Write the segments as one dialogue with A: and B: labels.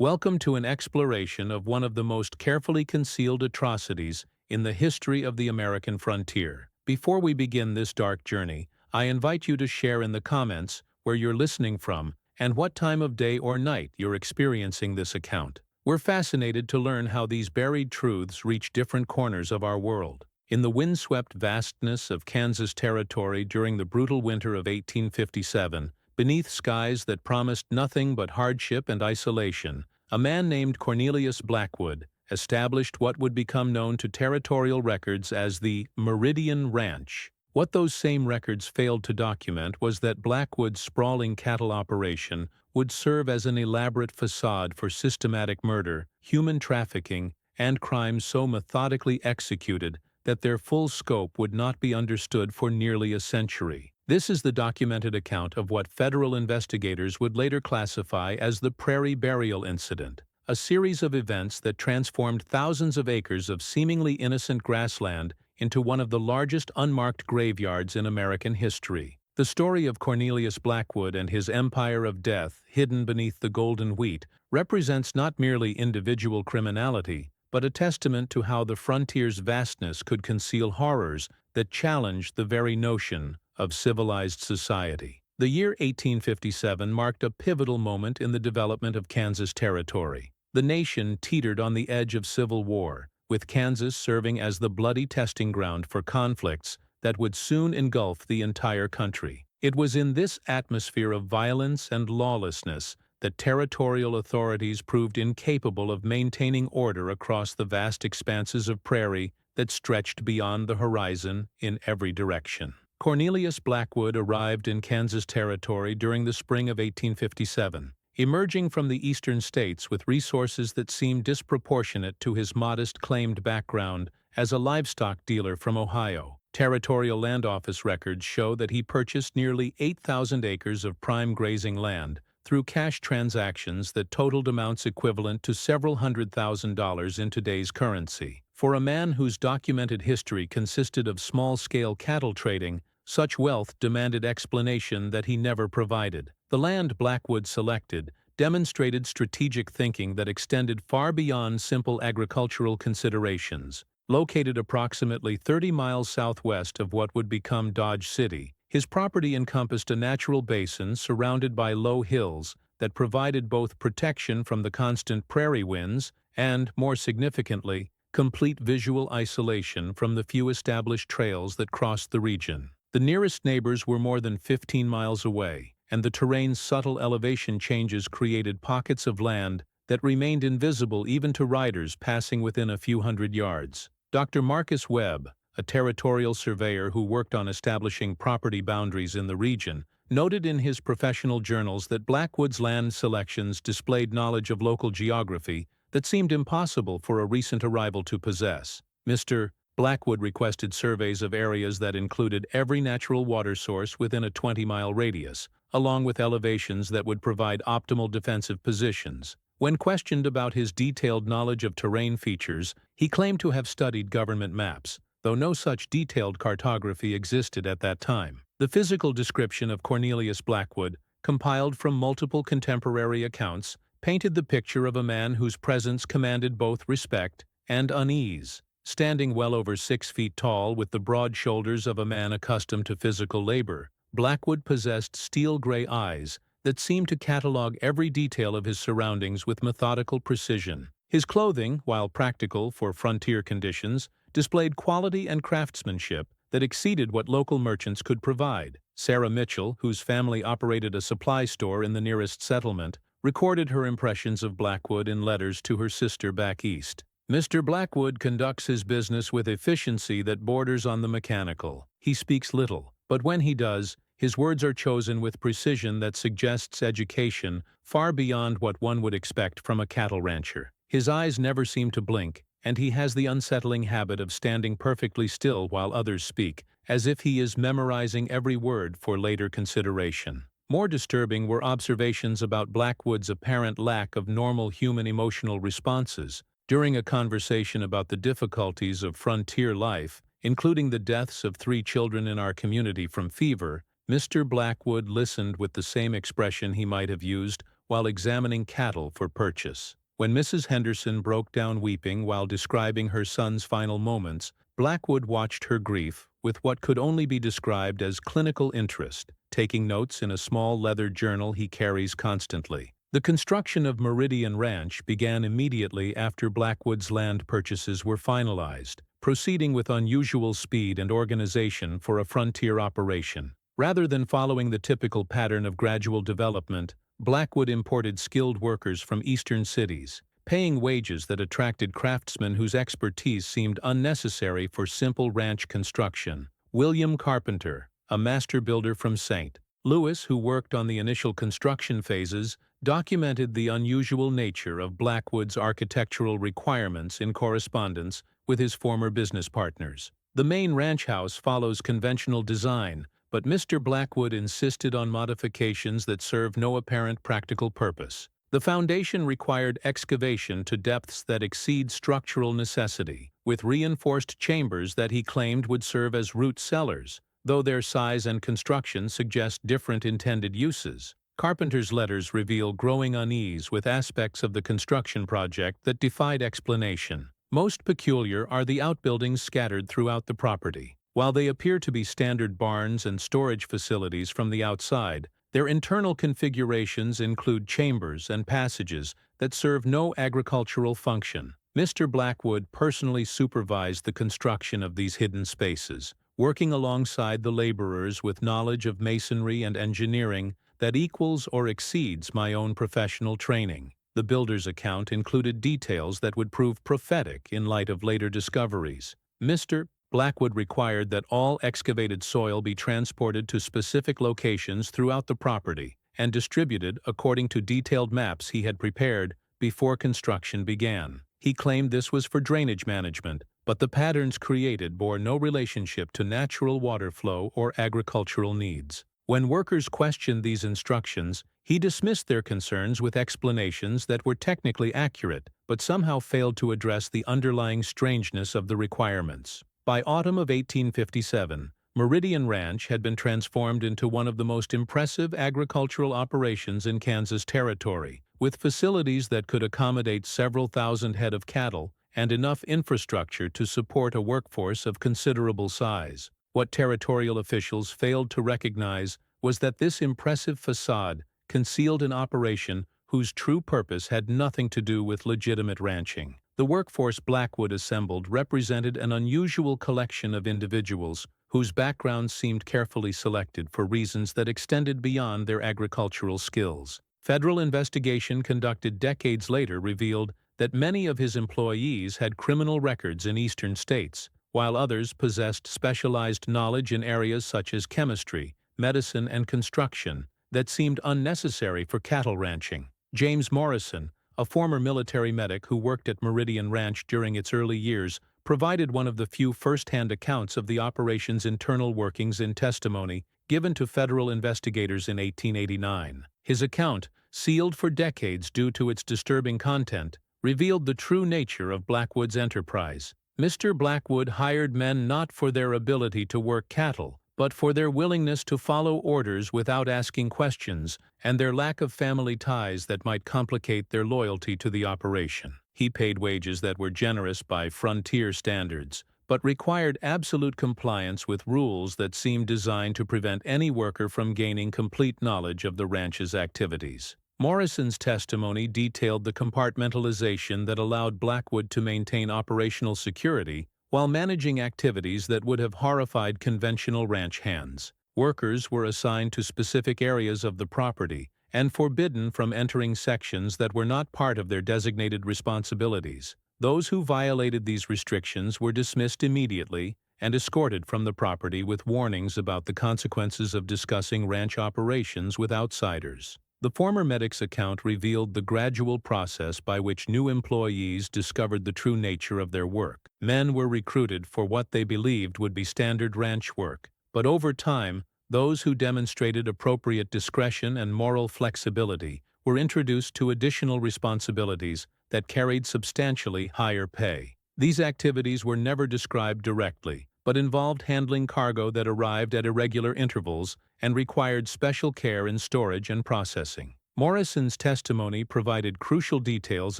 A: Welcome to an exploration of one of the most carefully concealed atrocities in the history of the American frontier. Before we begin this dark journey, I invite you to share in the comments where you're listening from and what time of day or night you're experiencing this account. We're fascinated to learn how these buried truths reach different corners of our world. In the windswept vastness of Kansas Territory during the brutal winter of 1857, beneath skies that promised nothing but hardship and isolation, a man named Cornelius Blackwood established what would become known to territorial records as the Meridian Ranch. What those same records failed to document was that Blackwood's sprawling cattle operation would serve as an elaborate facade for systematic murder, human trafficking, and crimes so methodically executed that their full scope would not be understood for nearly a century. This is the documented account of what federal investigators would later classify as the Prairie burial incident, a series of events that transformed thousands of acres of seemingly innocent grassland into one of the largest unmarked graveyards in American history. The story of Cornelius Blackwood and his empire of death hidden beneath the golden wheat represents not merely individual criminality, but a testament to how the frontier's vastness could conceal horrors that challenged the very notion of civilized society. The year 1857 marked a pivotal moment in the development of Kansas Territory. The nation teetered on the edge of civil war, with Kansas serving as the bloody testing ground for conflicts that would soon engulf the entire country. It was in this atmosphere of violence and lawlessness that territorial authorities proved incapable of maintaining order across the vast expanses of prairie that stretched beyond the horizon in every direction. Cornelius Blackwood arrived in Kansas Territory during the spring of 1857, emerging from the eastern states with resources that seemed disproportionate to his modest claimed background as a livestock dealer from Ohio. Territorial Land Office records show that he purchased nearly 8,000 acres of prime grazing land through cash transactions that totaled amounts equivalent to several $100,000 in today's currency. For a man whose documented history consisted of small-scale cattle trading, such wealth demanded explanation that he never provided. The land Blackwood selected demonstrated strategic thinking that extended far beyond simple agricultural considerations. Located approximately 30 miles southwest of what would become Dodge City, his property encompassed a natural basin surrounded by low hills that provided both protection from the constant prairie winds and, more significantly, complete visual isolation from the few established trails that crossed the region. The nearest neighbors were more than 15 miles away, and the terrain's subtle elevation changes created pockets of land that remained invisible even to riders passing within a few hundred yards. Dr. Marcus Webb, a territorial surveyor who worked on establishing property boundaries in the region, noted in his professional journals that Blackwood's land selections displayed knowledge of local geography that seemed impossible for a recent arrival to possess. Mr. Blackwood requested surveys of areas that included every natural water source within a 20-mile radius, along with elevations that would provide optimal defensive positions. When questioned about his detailed knowledge of terrain features, he claimed to have studied government maps, though no such detailed cartography existed at that time. The physical description of Cornelius Blackwood, compiled from multiple contemporary accounts, painted the picture of a man whose presence commanded both respect and unease. Standing well over 6 feet tall with the broad shoulders of a man accustomed to physical labor, Blackwood possessed steel-gray eyes that seemed to catalog every detail of his surroundings with methodical precision. His clothing, while practical for frontier conditions, displayed quality and craftsmanship that exceeded what local merchants could provide. Sarah Mitchell, whose family operated a supply store in the nearest settlement, recorded her impressions of Blackwood in letters to her sister back east. Mr. Blackwood conducts his business with efficiency that borders on the mechanical. He speaks little, but when he does, his words are chosen with precision that suggests education far beyond what one would expect from a cattle rancher. His eyes never seem to blink, and he has the unsettling habit of standing perfectly still while others speak, as if he is memorizing every word for later consideration. More disturbing were observations about Blackwood's apparent lack of normal human emotional responses. During a conversation about the difficulties of frontier life, including the deaths of 3 children in our community from fever, Mr. Blackwood listened with the same expression he might have used while examining cattle for purchase. When Mrs. Henderson broke down weeping while describing her son's final moments, Blackwood watched her grief with what could only be described as clinical interest, taking notes in a small leather journal he carries constantly. The construction of Meridian Ranch began immediately after Blackwood's land purchases were finalized, proceeding with unusual speed and organization for a frontier operation. Rather than following the typical pattern of gradual development, Blackwood imported skilled workers from eastern cities, paying wages that attracted craftsmen whose expertise seemed unnecessary for simple ranch construction. William Carpenter, a master builder from St. Louis who worked on the initial construction phases, documented the unusual nature of Blackwood's architectural requirements in correspondence with his former business partners. The main ranch house follows conventional design, but Mr. Blackwood insisted on modifications that serve no apparent practical purpose. The foundation required excavation to depths that exceed structural necessity, with reinforced chambers that he claimed would serve as root cellars, though their size and construction suggest different intended uses. Carpenter's letters reveal growing unease with aspects of the construction project that defied explanation. Most peculiar are the outbuildings scattered throughout the property. While they appear to be standard barns and storage facilities from the outside, their internal configurations include chambers and passages that serve no agricultural function. Mr. Blackwood personally supervised the construction of these hidden spaces, working alongside the laborers with knowledge of masonry and engineering that equals or exceeds my own professional training. The builder's account included details that would prove prophetic in light of later discoveries. Mr. Blackwood required that all excavated soil be transported to specific locations throughout the property and distributed according to detailed maps he had prepared before construction began. He claimed this was for drainage management, but the patterns created bore no relationship to natural water flow or agricultural needs. When workers questioned these instructions, he dismissed their concerns with explanations that were technically accurate, but somehow failed to address the underlying strangeness of the requirements. By autumn of 1857, Meridian Ranch had been transformed into one of the most impressive agricultural operations in Kansas Territory, with facilities that could accommodate several thousand head of cattle and enough infrastructure to support a workforce of considerable size. What territorial officials failed to recognize was that this impressive facade concealed an operation whose true purpose had nothing to do with legitimate ranching. The workforce Blackwood assembled represented an unusual collection of individuals whose backgrounds seemed carefully selected for reasons that extended beyond their agricultural skills. Federal investigation conducted decades later revealed that many of his employees had criminal records in eastern states, while others possessed specialized knowledge in areas such as chemistry, medicine, and construction that seemed unnecessary for cattle ranching. James Morrison, a former military medic who worked at Meridian Ranch during its early years, provided one of the few first-hand accounts of the operation's internal workings in testimony given to federal investigators in 1889. His account, sealed for decades due to its disturbing content, revealed the true nature of Blackwood's enterprise. Mr. Blackwood hired men not for their ability to work cattle, but for their willingness to follow orders without asking questions and their lack of family ties that might complicate their loyalty to the operation. He paid wages that were generous by frontier standards, but required absolute compliance with rules that seemed designed to prevent any worker from gaining complete knowledge of the ranch's activities. Morrison's testimony detailed the compartmentalization that allowed Blackwood to maintain operational security while managing activities that would have horrified conventional ranch hands. Workers were assigned to specific areas of the property and forbidden from entering sections that were not part of their designated responsibilities. Those who violated these restrictions were dismissed immediately and escorted from the property with warnings about the consequences of discussing ranch operations with outsiders. The former medic's account revealed the gradual process by which new employees discovered the true nature of their work. Men were recruited for what they believed would be standard ranch work, but over time, those who demonstrated appropriate discretion and moral flexibility were introduced to additional responsibilities that carried substantially higher pay. These activities were never described directly, but involved handling cargo that arrived at irregular intervals and required special care in storage and processing. Morrison's testimony provided crucial details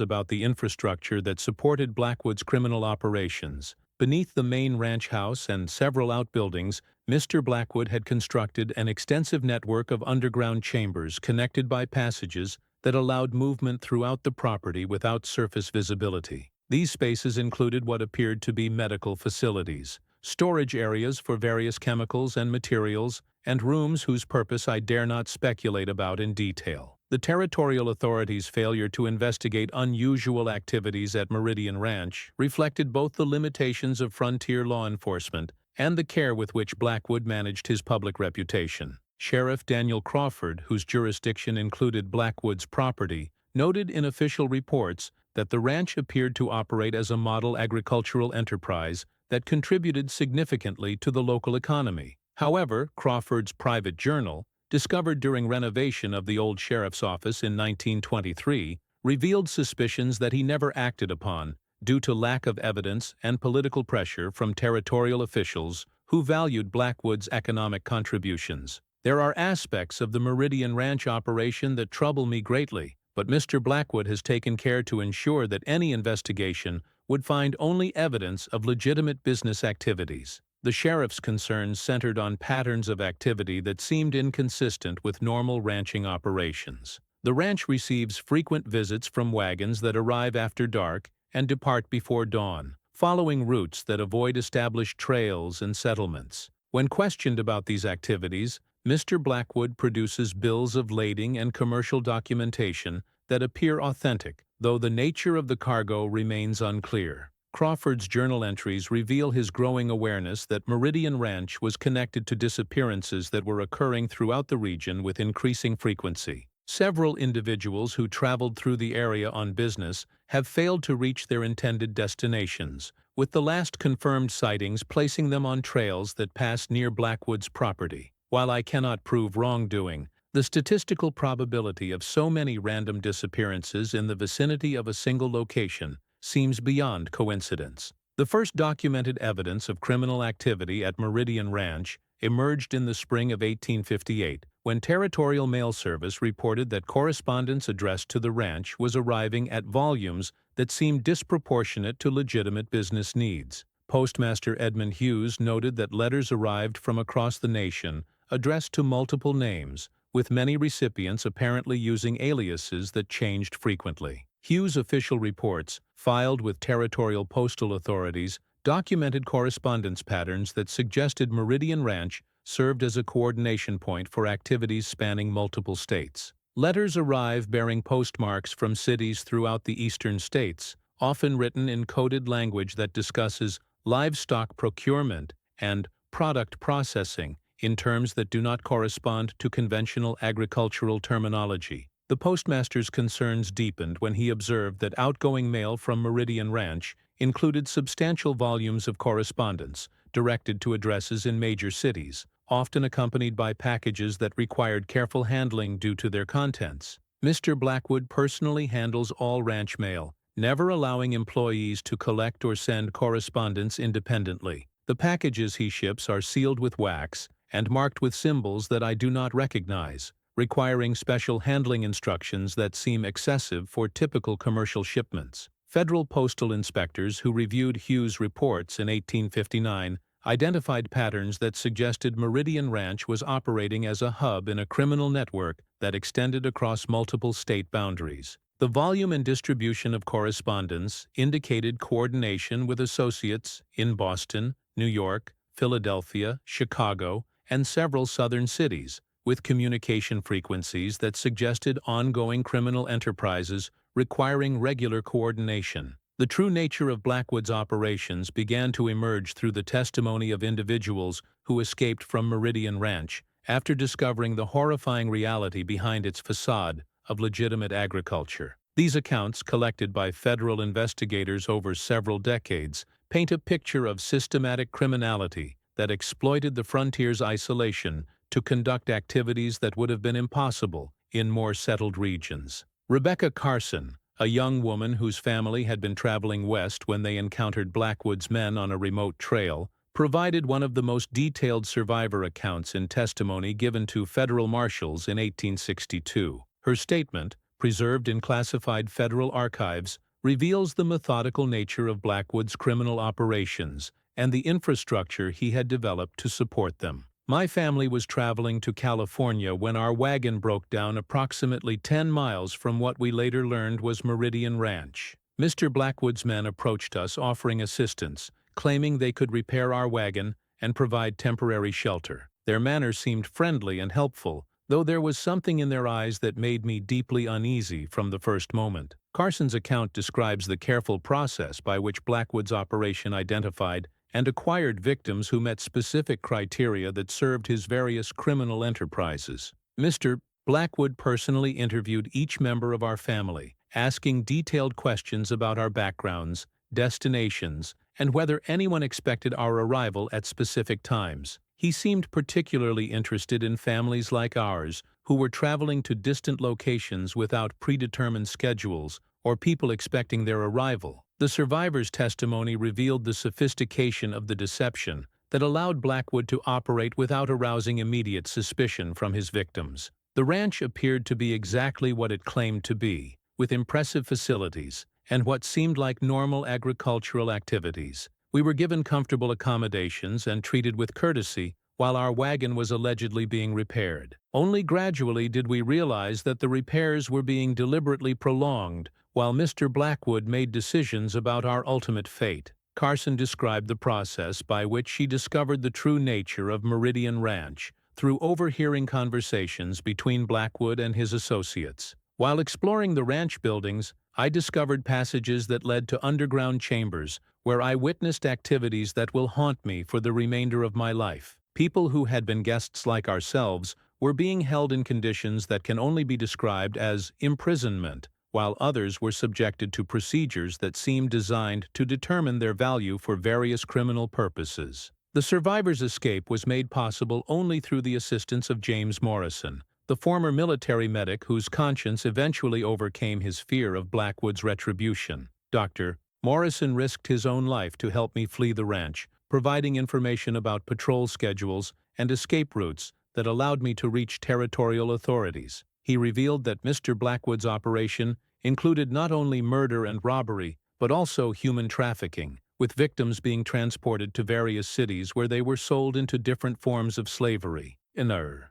A: about the infrastructure that supported Blackwood's criminal operations. Beneath the main ranch house and several outbuildings, Mr. Blackwood had constructed an extensive network of underground chambers connected by passages that allowed movement throughout the property without surface visibility. These spaces included what appeared to be medical facilities, storage areas for various chemicals and materials, and rooms whose purpose I dare not speculate about in detail. The territorial authorities' failure to investigate unusual activities at Meridian Ranch reflected both the limitations of frontier law enforcement and the care with which Blackwood managed his public reputation. Sheriff Daniel Crawford, whose jurisdiction included Blackwood's property, noted in official reports that the ranch appeared to operate as a model agricultural enterprise that contributed significantly to the local economy. However, Crawford's private journal, discovered during renovation of the old sheriff's office in 1923, revealed suspicions that he never acted upon due to lack of evidence and political pressure from territorial officials who valued Blackwood's economic contributions. There are aspects of the Meridian Ranch operation that trouble me greatly, but Mr. Blackwood has taken care to ensure that any investigation would find only evidence of legitimate business activities. The sheriff's concerns centered on patterns of activity that seemed inconsistent with normal ranching operations. The ranch receives frequent visits from wagons that arrive after dark and depart before dawn, following routes that avoid established trails and settlements. When questioned about these activities, Mr. Blackwood produces bills of lading and commercial documentation that appear authentic, though the nature of the cargo remains unclear. Crawford's journal entries reveal his growing awareness that Meridian Ranch was connected to disappearances that were occurring throughout the region with increasing frequency. Several individuals who traveled through the area on business have failed to reach their intended destinations, with the last confirmed sightings placing them on trails that pass near Blackwood's property. While I cannot prove wrongdoing, the statistical probability of so many random disappearances in the vicinity of a single location seems beyond coincidence. The first documented evidence of criminal activity at Meridian Ranch emerged in the spring of 1858, when Territorial Mail Service reported that correspondence addressed to the ranch was arriving at volumes that seemed disproportionate to legitimate business needs. Postmaster Edmund Hughes noted that letters arrived from across the nation addressed to multiple names, with many recipients apparently using aliases that changed frequently. Hughes' official reports, filed with territorial postal authorities, documented correspondence patterns that suggested Meridian Ranch served as a coordination point for activities spanning multiple states. Letters arrive bearing postmarks from cities throughout the eastern states, often written in coded language that discusses livestock procurement and product processing in terms that do not correspond to conventional agricultural terminology. The postmaster's concerns deepened when he observed that outgoing mail from Meridian Ranch included substantial volumes of correspondence directed to addresses in major cities, often accompanied by packages that required careful handling due to their contents. Mr. Blackwood personally handles all ranch mail, never allowing employees to collect or send correspondence independently. The packages he ships are sealed with wax and marked with symbols that I do not recognize, requiring special handling instructions that seem excessive for typical commercial shipments. Federal postal inspectors who reviewed Hughes' reports in 1859 identified patterns that suggested Meridian Ranch was operating as a hub in a criminal network that extended across multiple state boundaries. The volume and distribution of correspondence indicated coordination with associates in Boston, New York, Philadelphia, Chicago, and several southern cities, with communication frequencies that suggested ongoing criminal enterprises requiring regular coordination. The true nature of Blackwood's operations began to emerge through the testimony of individuals who escaped from Meridian Ranch after discovering the horrifying reality behind its facade of legitimate agriculture. These accounts, collected by federal investigators over several decades, paint a picture of systematic criminality that exploited the frontier's isolation to conduct activities that would have been impossible in more settled regions. Rebecca Carson, a young woman whose family had been traveling west when they encountered Blackwood's men on a remote trail, provided one of the most detailed survivor accounts in testimony given to federal marshals in 1862. Her statement, preserved in classified federal archives, reveals the methodical nature of Blackwood's criminal operations and the infrastructure he had developed to support them. My family was traveling to California when our wagon broke down approximately 10 miles from what we later learned was Meridian Ranch. Mr. Blackwood's men approached us offering assistance, claiming they could repair our wagon and provide temporary shelter. Their manner seemed friendly and helpful, though there was something in their eyes that made me deeply uneasy from the first moment. Carson's account describes the careful process by which Blackwood's operation identified and acquired victims who met specific criteria that served his various criminal enterprises. Mr. Blackwood personally interviewed each member of our family, asking detailed questions about our backgrounds, destinations, and whether anyone expected our arrival at specific times. He seemed particularly interested in families like ours who were traveling to distant locations without predetermined schedules or people expecting their arrival. The survivor's testimony revealed the sophistication of the deception that allowed Blackwood to operate without arousing immediate suspicion from his victims. The ranch appeared to be exactly what it claimed to be, with impressive facilities and what seemed like normal agricultural activities. We were given comfortable accommodations and treated with courtesy while our wagon was allegedly being repaired. Only gradually did we realize that the repairs were being deliberately prolonged while Mr. Blackwood made decisions about our ultimate fate. Carson described the process by which she discovered the true nature of Meridian Ranch through overhearing conversations between Blackwood and his associates. While exploring the ranch buildings, I discovered passages that led to underground chambers where I witnessed activities that will haunt me for the remainder of my life. People who had been guests like ourselves were being held in conditions that can only be described as imprisonment, while others were subjected to procedures that seemed designed to determine their value for various criminal purposes. The survivor's escape was made possible only through the assistance of James Morrison, the former military medic whose conscience eventually overcame his fear of Blackwood's retribution. Dr. Morrison risked his own life to help me flee the ranch, providing information about patrol schedules and escape routes that allowed me to reach territorial authorities. He revealed that Mr. Blackwood's operation included not only murder and robbery, but also human trafficking, with victims being transported to various cities where they were sold into different forms of slavery.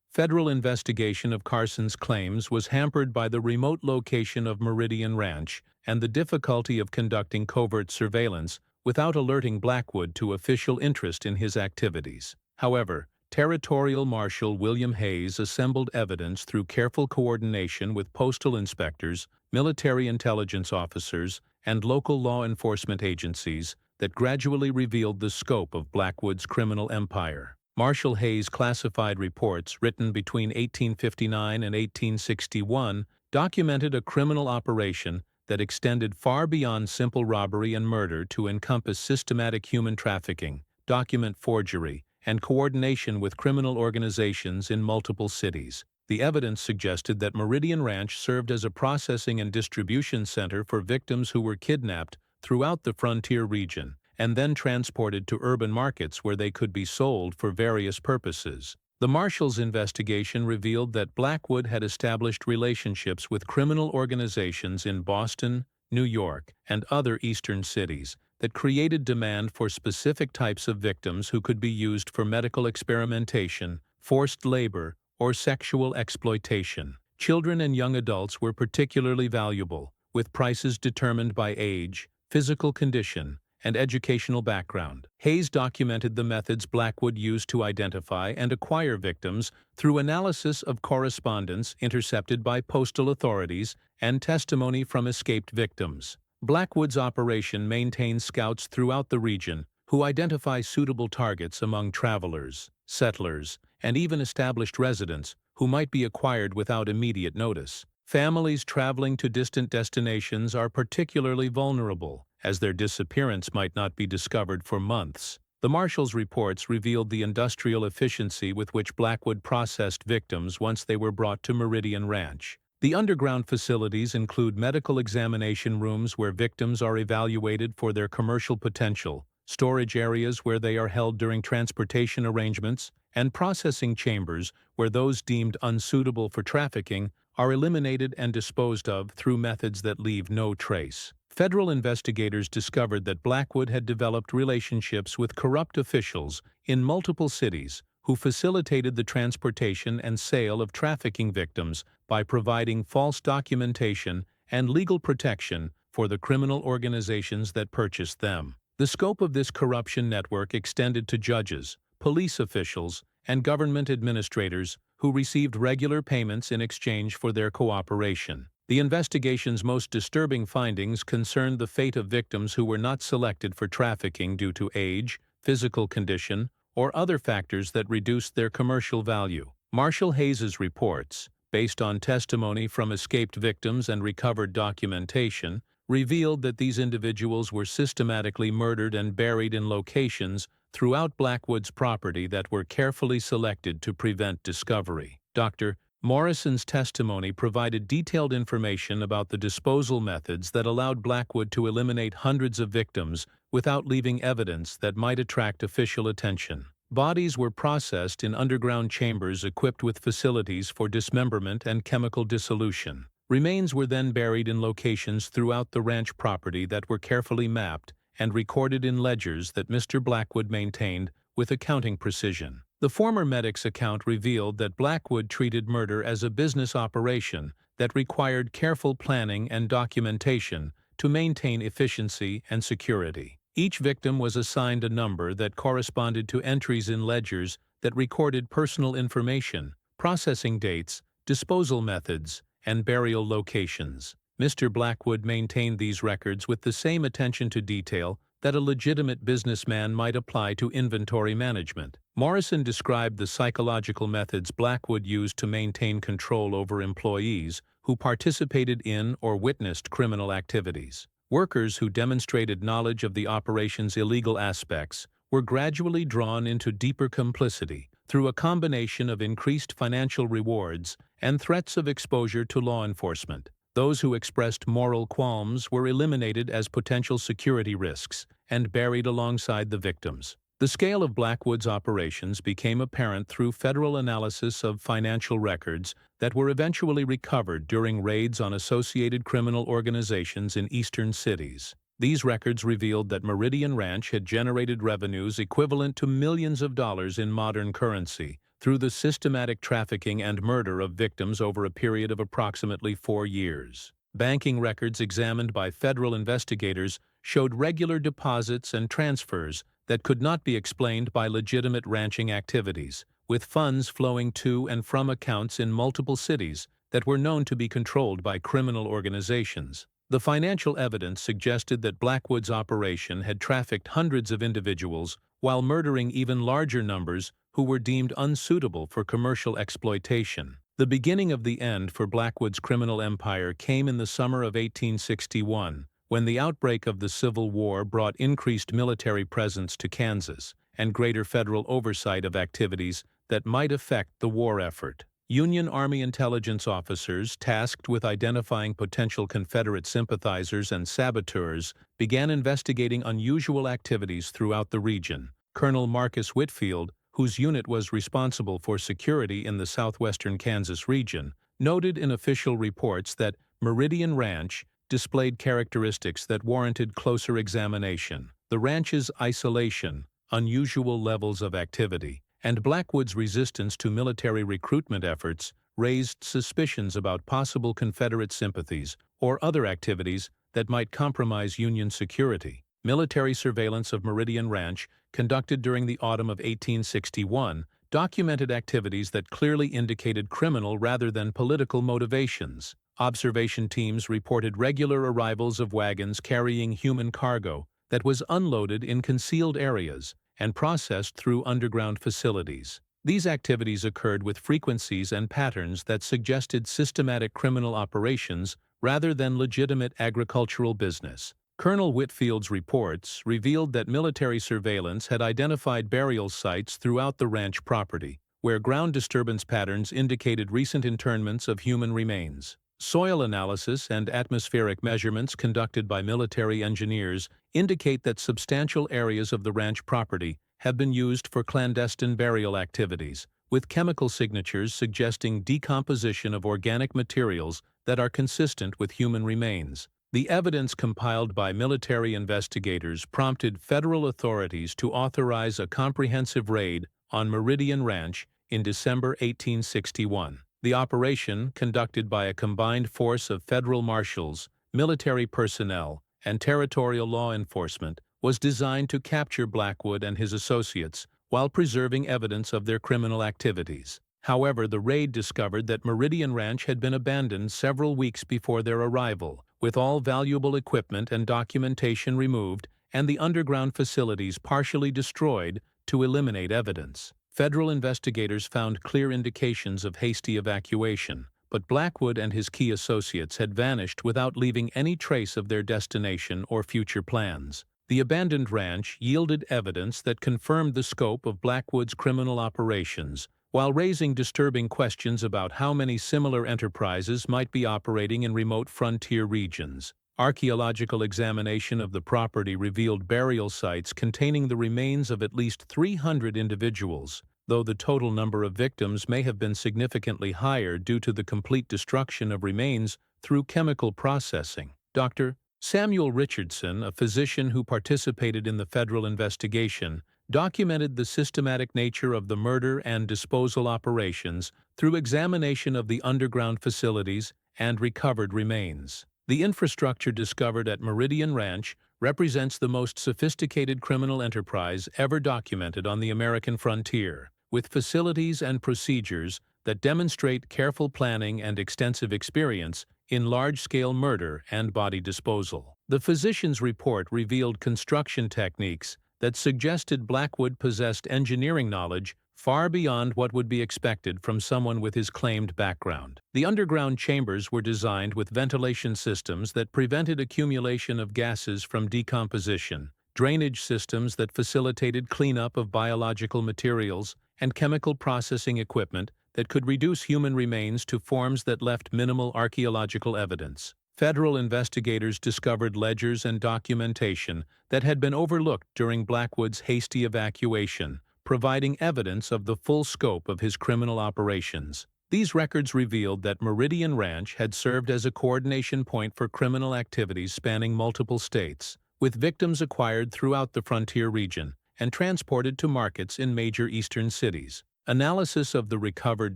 A: Federal investigation of Carson's claims was hampered by the remote location of Meridian Ranch and the difficulty of conducting covert surveillance without alerting Blackwood to official interest in his activities. However, Territorial Marshal William Hayes assembled evidence through careful coordination with postal inspectors, military intelligence officers, and local law enforcement agencies that gradually revealed the scope of Blackwood's criminal empire. Marshal Hayes' classified reports, written between 1859 and 1861, documented a criminal operation that extended far beyond simple robbery and murder to encompass systematic human trafficking, document forgery, and coordination with criminal organizations in multiple cities. The evidence suggested that Meridian Ranch served as a processing and distribution center for victims who were kidnapped throughout the frontier region and then transported to urban markets where they could be sold for various purposes. The Marshal's investigation revealed that Blackwood had established relationships with criminal organizations in Boston, New York, and other eastern cities that created demand for specific types of victims who could be used for medical experimentation, forced labor, or sexual exploitation. Children and young adults were particularly valuable, with prices determined by age, physical condition, and educational background. Hayes documented the methods Blackwood used to identify and acquire victims through analysis of correspondence intercepted by postal authorities and testimony from escaped victims. Blackwood's operation maintained scouts throughout the region who identify suitable targets among travelers, settlers, and even established residents who might be acquired without immediate notice. Families traveling to distant destinations are particularly vulnerable, as their disappearance might not be discovered for months. The Marshal's reports revealed the industrial efficiency with which Blackwood processed victims once they were brought to Meridian Ranch. The underground facilities include medical examination rooms where victims are evaluated for their commercial potential, storage areas where they are held during transportation arrangements, and processing chambers where those deemed unsuitable for trafficking are eliminated and disposed of through methods that leave no trace. Federal investigators discovered that Blackwood had developed relationships with corrupt officials in multiple cities who facilitated the transportation and sale of trafficking victims by providing false documentation and legal protection for the criminal organizations that purchased them. The scope of this corruption network extended to judges, police officials, and government administrators who received regular payments in exchange for their cooperation. The investigation's most disturbing findings concerned the fate of victims who were not selected for trafficking due to age, physical condition, or other factors that reduced their commercial value. Marshall Hayes's reports, based on testimony from escaped victims and recovered documentation, revealed that these individuals were systematically murdered and buried in locations throughout Blackwood's property that were carefully selected to prevent discovery. Dr. Morrison's testimony provided detailed information about the disposal methods that allowed Blackwood to eliminate hundreds of victims without leaving evidence that might attract official attention. Bodies were processed in underground chambers equipped with facilities for dismemberment and chemical dissolution. Remains were then buried in locations throughout the ranch property that were carefully mapped and recorded in ledgers that Mr. Blackwood maintained with accounting precision. The former medic's account revealed that Blackwood treated murder as a business operation that required careful planning and documentation to maintain efficiency and security. Each victim was assigned a number that corresponded to entries in ledgers that recorded personal information, processing dates, disposal methods, and burial locations. Mr. Blackwood maintained these records with the same attention to detail that a legitimate businessman might apply to inventory management. Morrison described the psychological methods Blackwood used to maintain control over employees who participated in or witnessed criminal activities. Workers who demonstrated knowledge of the operation's illegal aspects were gradually drawn into deeper complicity through a combination of increased financial rewards and threats of exposure to law enforcement. Those who expressed moral qualms were eliminated as potential security risks and buried alongside the victims. The scale of Blackwood's operations became apparent through federal analysis of financial records that were eventually recovered during raids on associated criminal organizations in eastern cities. These records revealed that Meridian Ranch had generated revenues equivalent to millions of dollars in modern currency through the systematic trafficking and murder of victims over a period of approximately 4 years. Banking records examined by federal investigators showed regular deposits and transfers that could not be explained by legitimate ranching activities, with funds flowing to and from accounts in multiple cities that were known to be controlled by criminal organizations. The financial evidence suggested that Blackwood's operation had trafficked hundreds of individuals while murdering even larger numbers who were deemed unsuitable for commercial exploitation. The beginning of the end for Blackwood's criminal empire came in the summer of 1861, when the outbreak of the Civil War brought increased military presence to Kansas and greater federal oversight of activities that might affect the war effort. Union Army intelligence officers tasked with identifying potential Confederate sympathizers and saboteurs began investigating unusual activities throughout the region. Colonel Marcus Whitfield, whose unit was responsible for security in the southwestern Kansas region, noted in official reports that Meridian Ranch displayed characteristics that warranted closer examination. The ranch's isolation, unusual levels of activity, and Blackwood's resistance to military recruitment efforts raised suspicions about possible Confederate sympathies or other activities that might compromise Union security. Military surveillance of Meridian Ranch, conducted during the autumn of 1861, documented activities that clearly indicated criminal rather than political motivations. Observation teams reported regular arrivals of wagons carrying human cargo that was unloaded in concealed areas and processed through underground facilities. These activities occurred with frequencies and patterns that suggested systematic criminal operations rather than legitimate agricultural business. Colonel Whitfield's reports revealed that military surveillance had identified burial sites throughout the ranch property, where ground disturbance patterns indicated recent internments of human remains. Soil analysis and atmospheric measurements conducted by military engineers indicate that substantial areas of the ranch property have been used for clandestine burial activities, with chemical signatures suggesting decomposition of organic materials that are consistent with human remains. The evidence compiled by military investigators prompted federal authorities to authorize a comprehensive raid on Meridian Ranch in December 1861. The operation, conducted by a combined force of federal marshals, military personnel, and territorial law enforcement, was designed to capture Blackwood and his associates while preserving evidence of their criminal activities. However, the raid discovered that Meridian Ranch had been abandoned several weeks before their arrival, with all valuable equipment and documentation removed and the underground facilities partially destroyed to eliminate evidence. Federal investigators found clear indications of hasty evacuation, but Blackwood and his key associates had vanished without leaving any trace of their destination or future plans. The abandoned ranch yielded evidence that confirmed the scope of Blackwood's criminal operations, while raising disturbing questions about how many similar enterprises might be operating in remote frontier regions. Archaeological examination of the property revealed burial sites containing the remains of at least 300 individuals, though the total number of victims may have been significantly higher due to the complete destruction of remains through chemical processing. Dr. Samuel Richardson, a physician who participated in the federal investigation, documented the systematic nature of the murder and disposal operations through examination of the underground facilities and recovered remains. The infrastructure discovered at Meridian Ranch represents the most sophisticated criminal enterprise ever documented on the American frontier, with facilities and procedures that demonstrate careful planning and extensive experience in large-scale murder and body disposal. The physician's report revealed construction techniques that suggested Blackwood possessed engineering knowledge far beyond what would be expected from someone with his claimed background. The underground chambers were designed with ventilation systems that prevented accumulation of gases from decomposition, drainage systems that facilitated cleanup of biological materials, and chemical processing equipment that could reduce human remains to forms that left minimal archaeological evidence. Federal investigators discovered ledgers and documentation that had been overlooked during Blackwood's hasty evacuation, providing evidence of the full scope of his criminal operations. These records revealed that Meridian Ranch had served as a coordination point for criminal activities spanning multiple states, with victims acquired throughout the frontier region and transported to markets in major eastern cities. Analysis of the recovered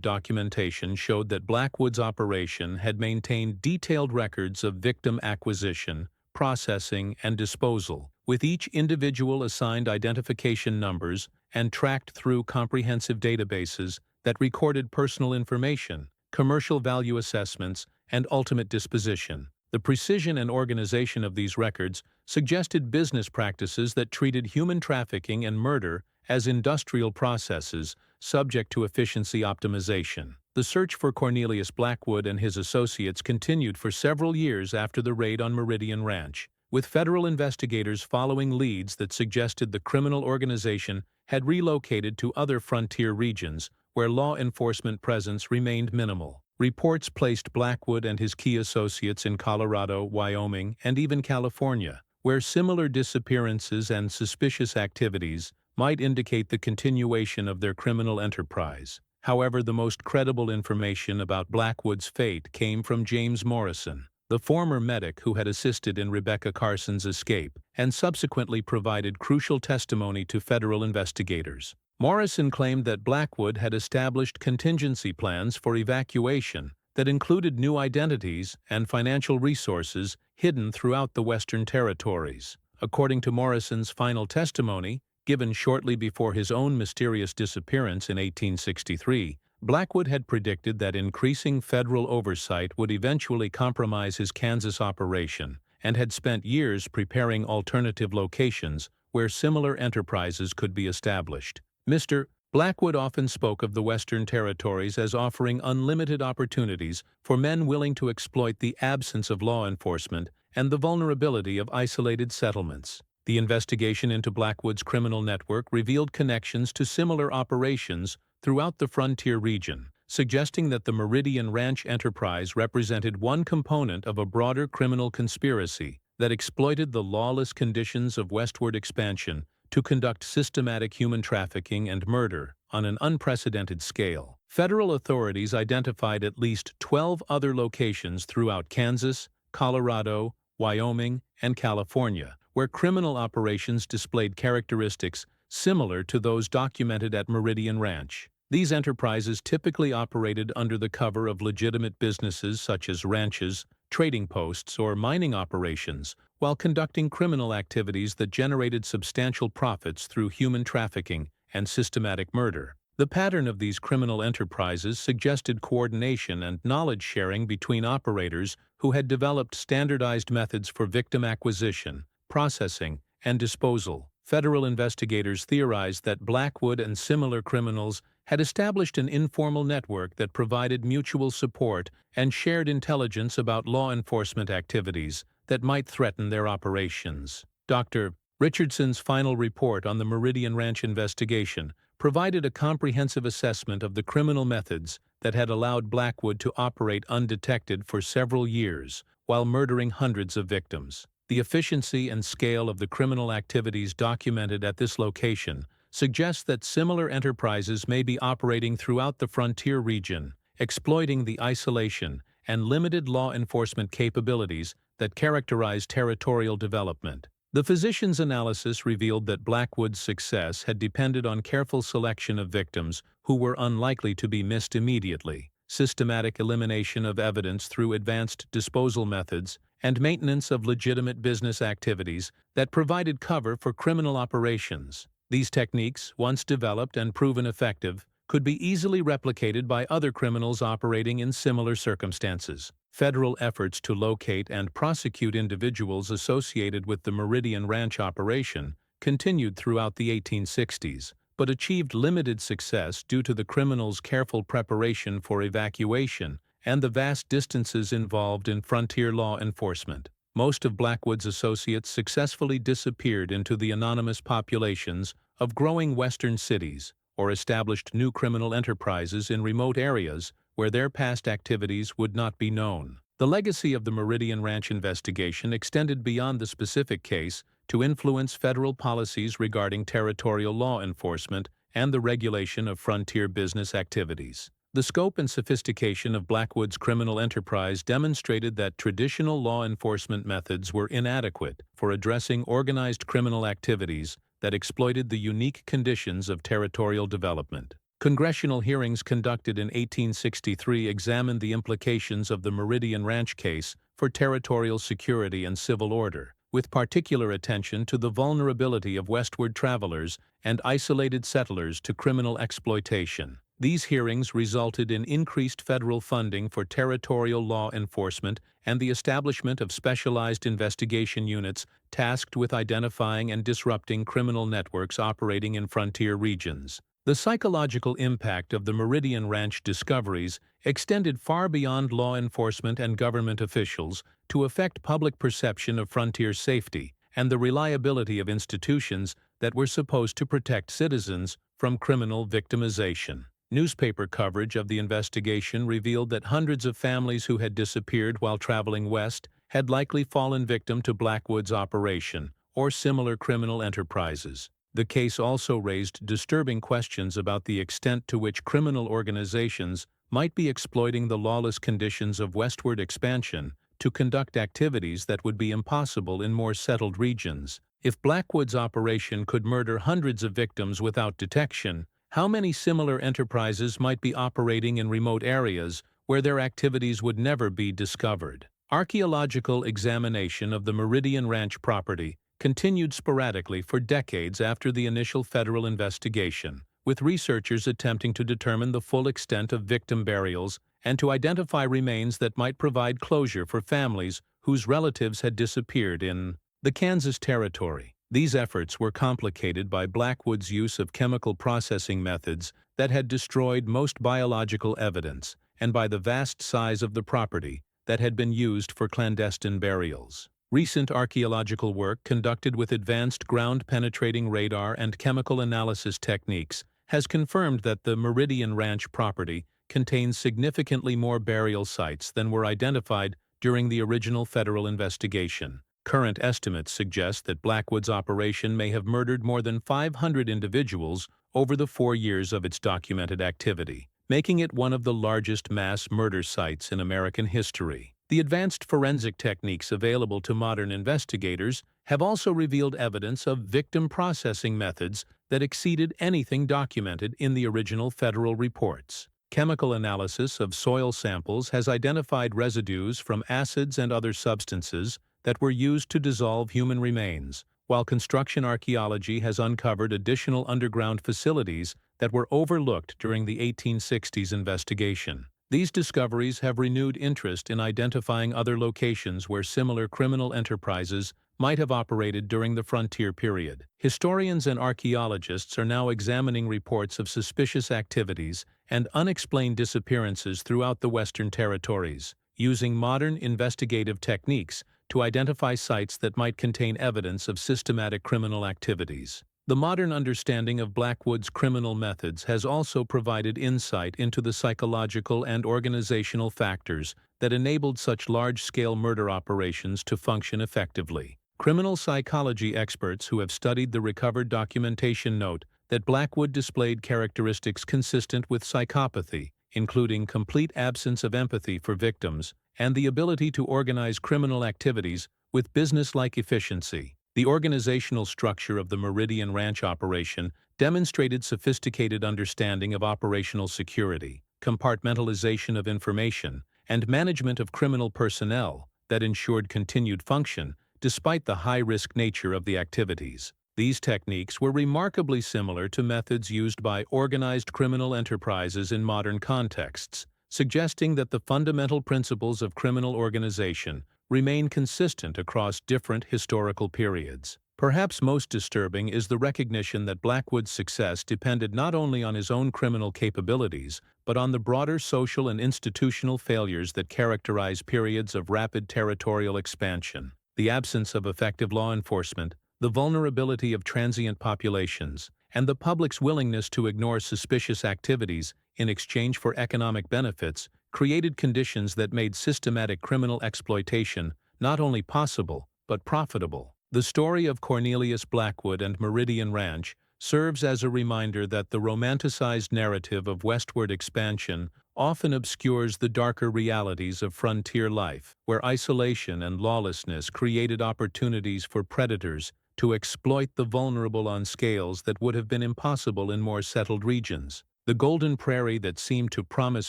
A: documentation showed that Blackwood's operation had maintained detailed records of victim acquisition, processing, and disposal, with each individual assigned identification numbers and tracked through comprehensive databases that recorded personal information, commercial value assessments, and ultimate disposition. The precision and organization of these records suggested business practices that treated human trafficking and murder as industrial processes subject to efficiency optimization. The search for Cornelius Blackwood and his associates continued for several years after the raid on Meridian Ranch, with federal investigators following leads that suggested the criminal organization had relocated to other frontier regions where law enforcement presence remained minimal. Reports placed Blackwood and his key associates in Colorado, Wyoming, and even California, where similar disappearances and suspicious activities might indicate the continuation of their criminal enterprise. However, the most credible information about Blackwood's fate came from James Morrison, the former medic who had assisted in Rebecca Carson's escape and subsequently provided crucial testimony to federal investigators. Morrison claimed that Blackwood had established contingency plans for evacuation that included new identities and financial resources hidden throughout the Western Territories. According to Morrison's final testimony, given shortly before his own mysterious disappearance in 1863, Blackwood had predicted that increasing federal oversight would eventually compromise his Kansas operation and had spent years preparing alternative locations where similar enterprises could be established. Mr. Blackwood often spoke of the Western Territories as offering unlimited opportunities for men willing to exploit the absence of law enforcement and the vulnerability of isolated settlements. The investigation into Blackwood's criminal network revealed connections to similar operations throughout the frontier region, suggesting that the Meridian Ranch enterprise represented one component of a broader criminal conspiracy that exploited the lawless conditions of westward expansion to conduct systematic human trafficking and murder on an unprecedented scale. Federal authorities identified at least 12 other locations throughout Kansas, Colorado, Wyoming, and California, where criminal operations displayed characteristics similar to those documented at Meridian Ranch. These enterprises typically operated under the cover of legitimate businesses such as ranches, trading posts, or mining operations, while conducting criminal activities that generated substantial profits through human trafficking and systematic murder. The pattern of these criminal enterprises suggested coordination and knowledge sharing between operators who had developed standardized methods for victim acquisition, processing, and disposal. Federal investigators theorized that Blackwood and similar criminals had established an informal network that provided mutual support and shared intelligence about law enforcement activities that might threaten their operations. Dr. Richardson's final report on the Meridian Ranch investigation provided a comprehensive assessment of the criminal methods that had allowed Blackwood to operate undetected for several years while murdering hundreds of victims. The efficiency and scale of the criminal activities documented at this location suggests that similar enterprises may be operating throughout the frontier region, exploiting the isolation and limited law enforcement capabilities that characterize territorial development. The physician's analysis revealed that Blackwood's success had depended on careful selection of victims who were unlikely to be missed immediately, systematic elimination of evidence through advanced disposal methods, and maintenance of legitimate business activities that provided cover for criminal operations. These techniques, once developed and proven effective, could be easily replicated by other criminals operating in similar circumstances. Federal efforts to locate and prosecute individuals associated with the Meridian Ranch operation continued throughout the 1860s, but achieved limited success due to the criminals' careful preparation for evacuation and the vast distances involved in frontier law enforcement. Most of Blackwood's associates successfully disappeared into the anonymous populations of growing western cities or established new criminal enterprises in remote areas where their past activities would not be known. The legacy of the Meridian Ranch investigation extended beyond the specific case to influence federal policies regarding territorial law enforcement and the regulation of frontier business activities. The scope and sophistication of Blackwood's criminal enterprise demonstrated that traditional law enforcement methods were inadequate for addressing organized criminal activities that exploited the unique conditions of territorial development. Congressional hearings conducted in 1863 examined the implications of the Meridian Ranch case for territorial security and civil order, with particular attention to the vulnerability of westward travelers and isolated settlers to criminal exploitation. These hearings resulted in increased federal funding for territorial law enforcement and the establishment of specialized investigation units tasked with identifying and disrupting criminal networks operating in frontier regions. The psychological impact of the Meridian Ranch discoveries extended far beyond law enforcement and government officials to affect public perception of frontier safety and the reliability of institutions that were supposed to protect citizens from criminal victimization. Newspaper coverage of the investigation revealed that hundreds of families who had disappeared while traveling west had likely fallen victim to Blackwood's operation or similar criminal enterprises. The case also raised disturbing questions about the extent to which criminal organizations might be exploiting the lawless conditions of westward expansion to conduct activities that would be impossible in more settled regions. If Blackwood's operation could murder hundreds of victims without detection, how many similar enterprises might be operating in remote areas where their activities would never be discovered? Archaeological examination of the Meridian Ranch property continued sporadically for decades after the initial federal investigation, with researchers attempting to determine the full extent of victim burials and to identify remains that might provide closure for families whose relatives had disappeared in the Kansas Territory. These efforts were complicated by Blackwood's use of chemical processing methods that had destroyed most biological evidence, and by the vast size of the property that had been used for clandestine burials. Recent archaeological work conducted with advanced ground-penetrating radar and chemical analysis techniques has confirmed that the Meridian Ranch property contains significantly more burial sites than were identified during the original federal investigation. Current estimates suggest that Blackwood's operation may have murdered more than 500 individuals over the 4 years of its documented activity, making it one of the largest mass murder sites in American history. The advanced forensic techniques available to modern investigators have also revealed evidence of victim processing methods that exceeded anything documented in the original federal reports. Chemical analysis of soil samples has identified residues from acids and other substances that were used to dissolve human remains, while construction archaeology has uncovered additional underground facilities that were overlooked during the 1860s investigation. These discoveries have renewed interest in identifying other locations where similar criminal enterprises might have operated during the frontier period. Historians and archaeologists are now examining reports of suspicious activities and unexplained disappearances throughout the Western Territories, using modern investigative techniques to identify sites that might contain evidence of systematic criminal activities. The modern understanding of Blackwood's criminal methods has also provided insight into the psychological and organizational factors that enabled such large-scale murder operations to function effectively. Criminal psychology experts who have studied the recovered documentation note that Blackwood displayed characteristics consistent with psychopathy, including complete absence of empathy for victims and the ability to organize criminal activities with business-like efficiency. The organizational structure of the Meridian Ranch operation demonstrated sophisticated understanding of operational security, compartmentalization of information, and management of criminal personnel that ensured continued function despite the high-risk nature of the activities. These techniques were remarkably similar to methods used by organized criminal enterprises in modern contexts, suggesting that the fundamental principles of criminal organization remain consistent across different historical periods. Perhaps most disturbing is the recognition that Blackwood's success depended not only on his own criminal capabilities, but on the broader social and institutional failures that characterize periods of rapid territorial expansion. The absence of effective law enforcement, the vulnerability of transient populations, and the public's willingness to ignore suspicious activities in exchange for economic benefits created conditions that made systematic criminal exploitation not only possible, but profitable. The story of Cornelius Blackwood and Meridian Ranch serves as a reminder that the romanticized narrative of westward expansion often obscures the darker realities of frontier life, where isolation and lawlessness created opportunities for predators to exploit the vulnerable on scales that would have been impossible in more settled regions. The golden prairie that seemed to promise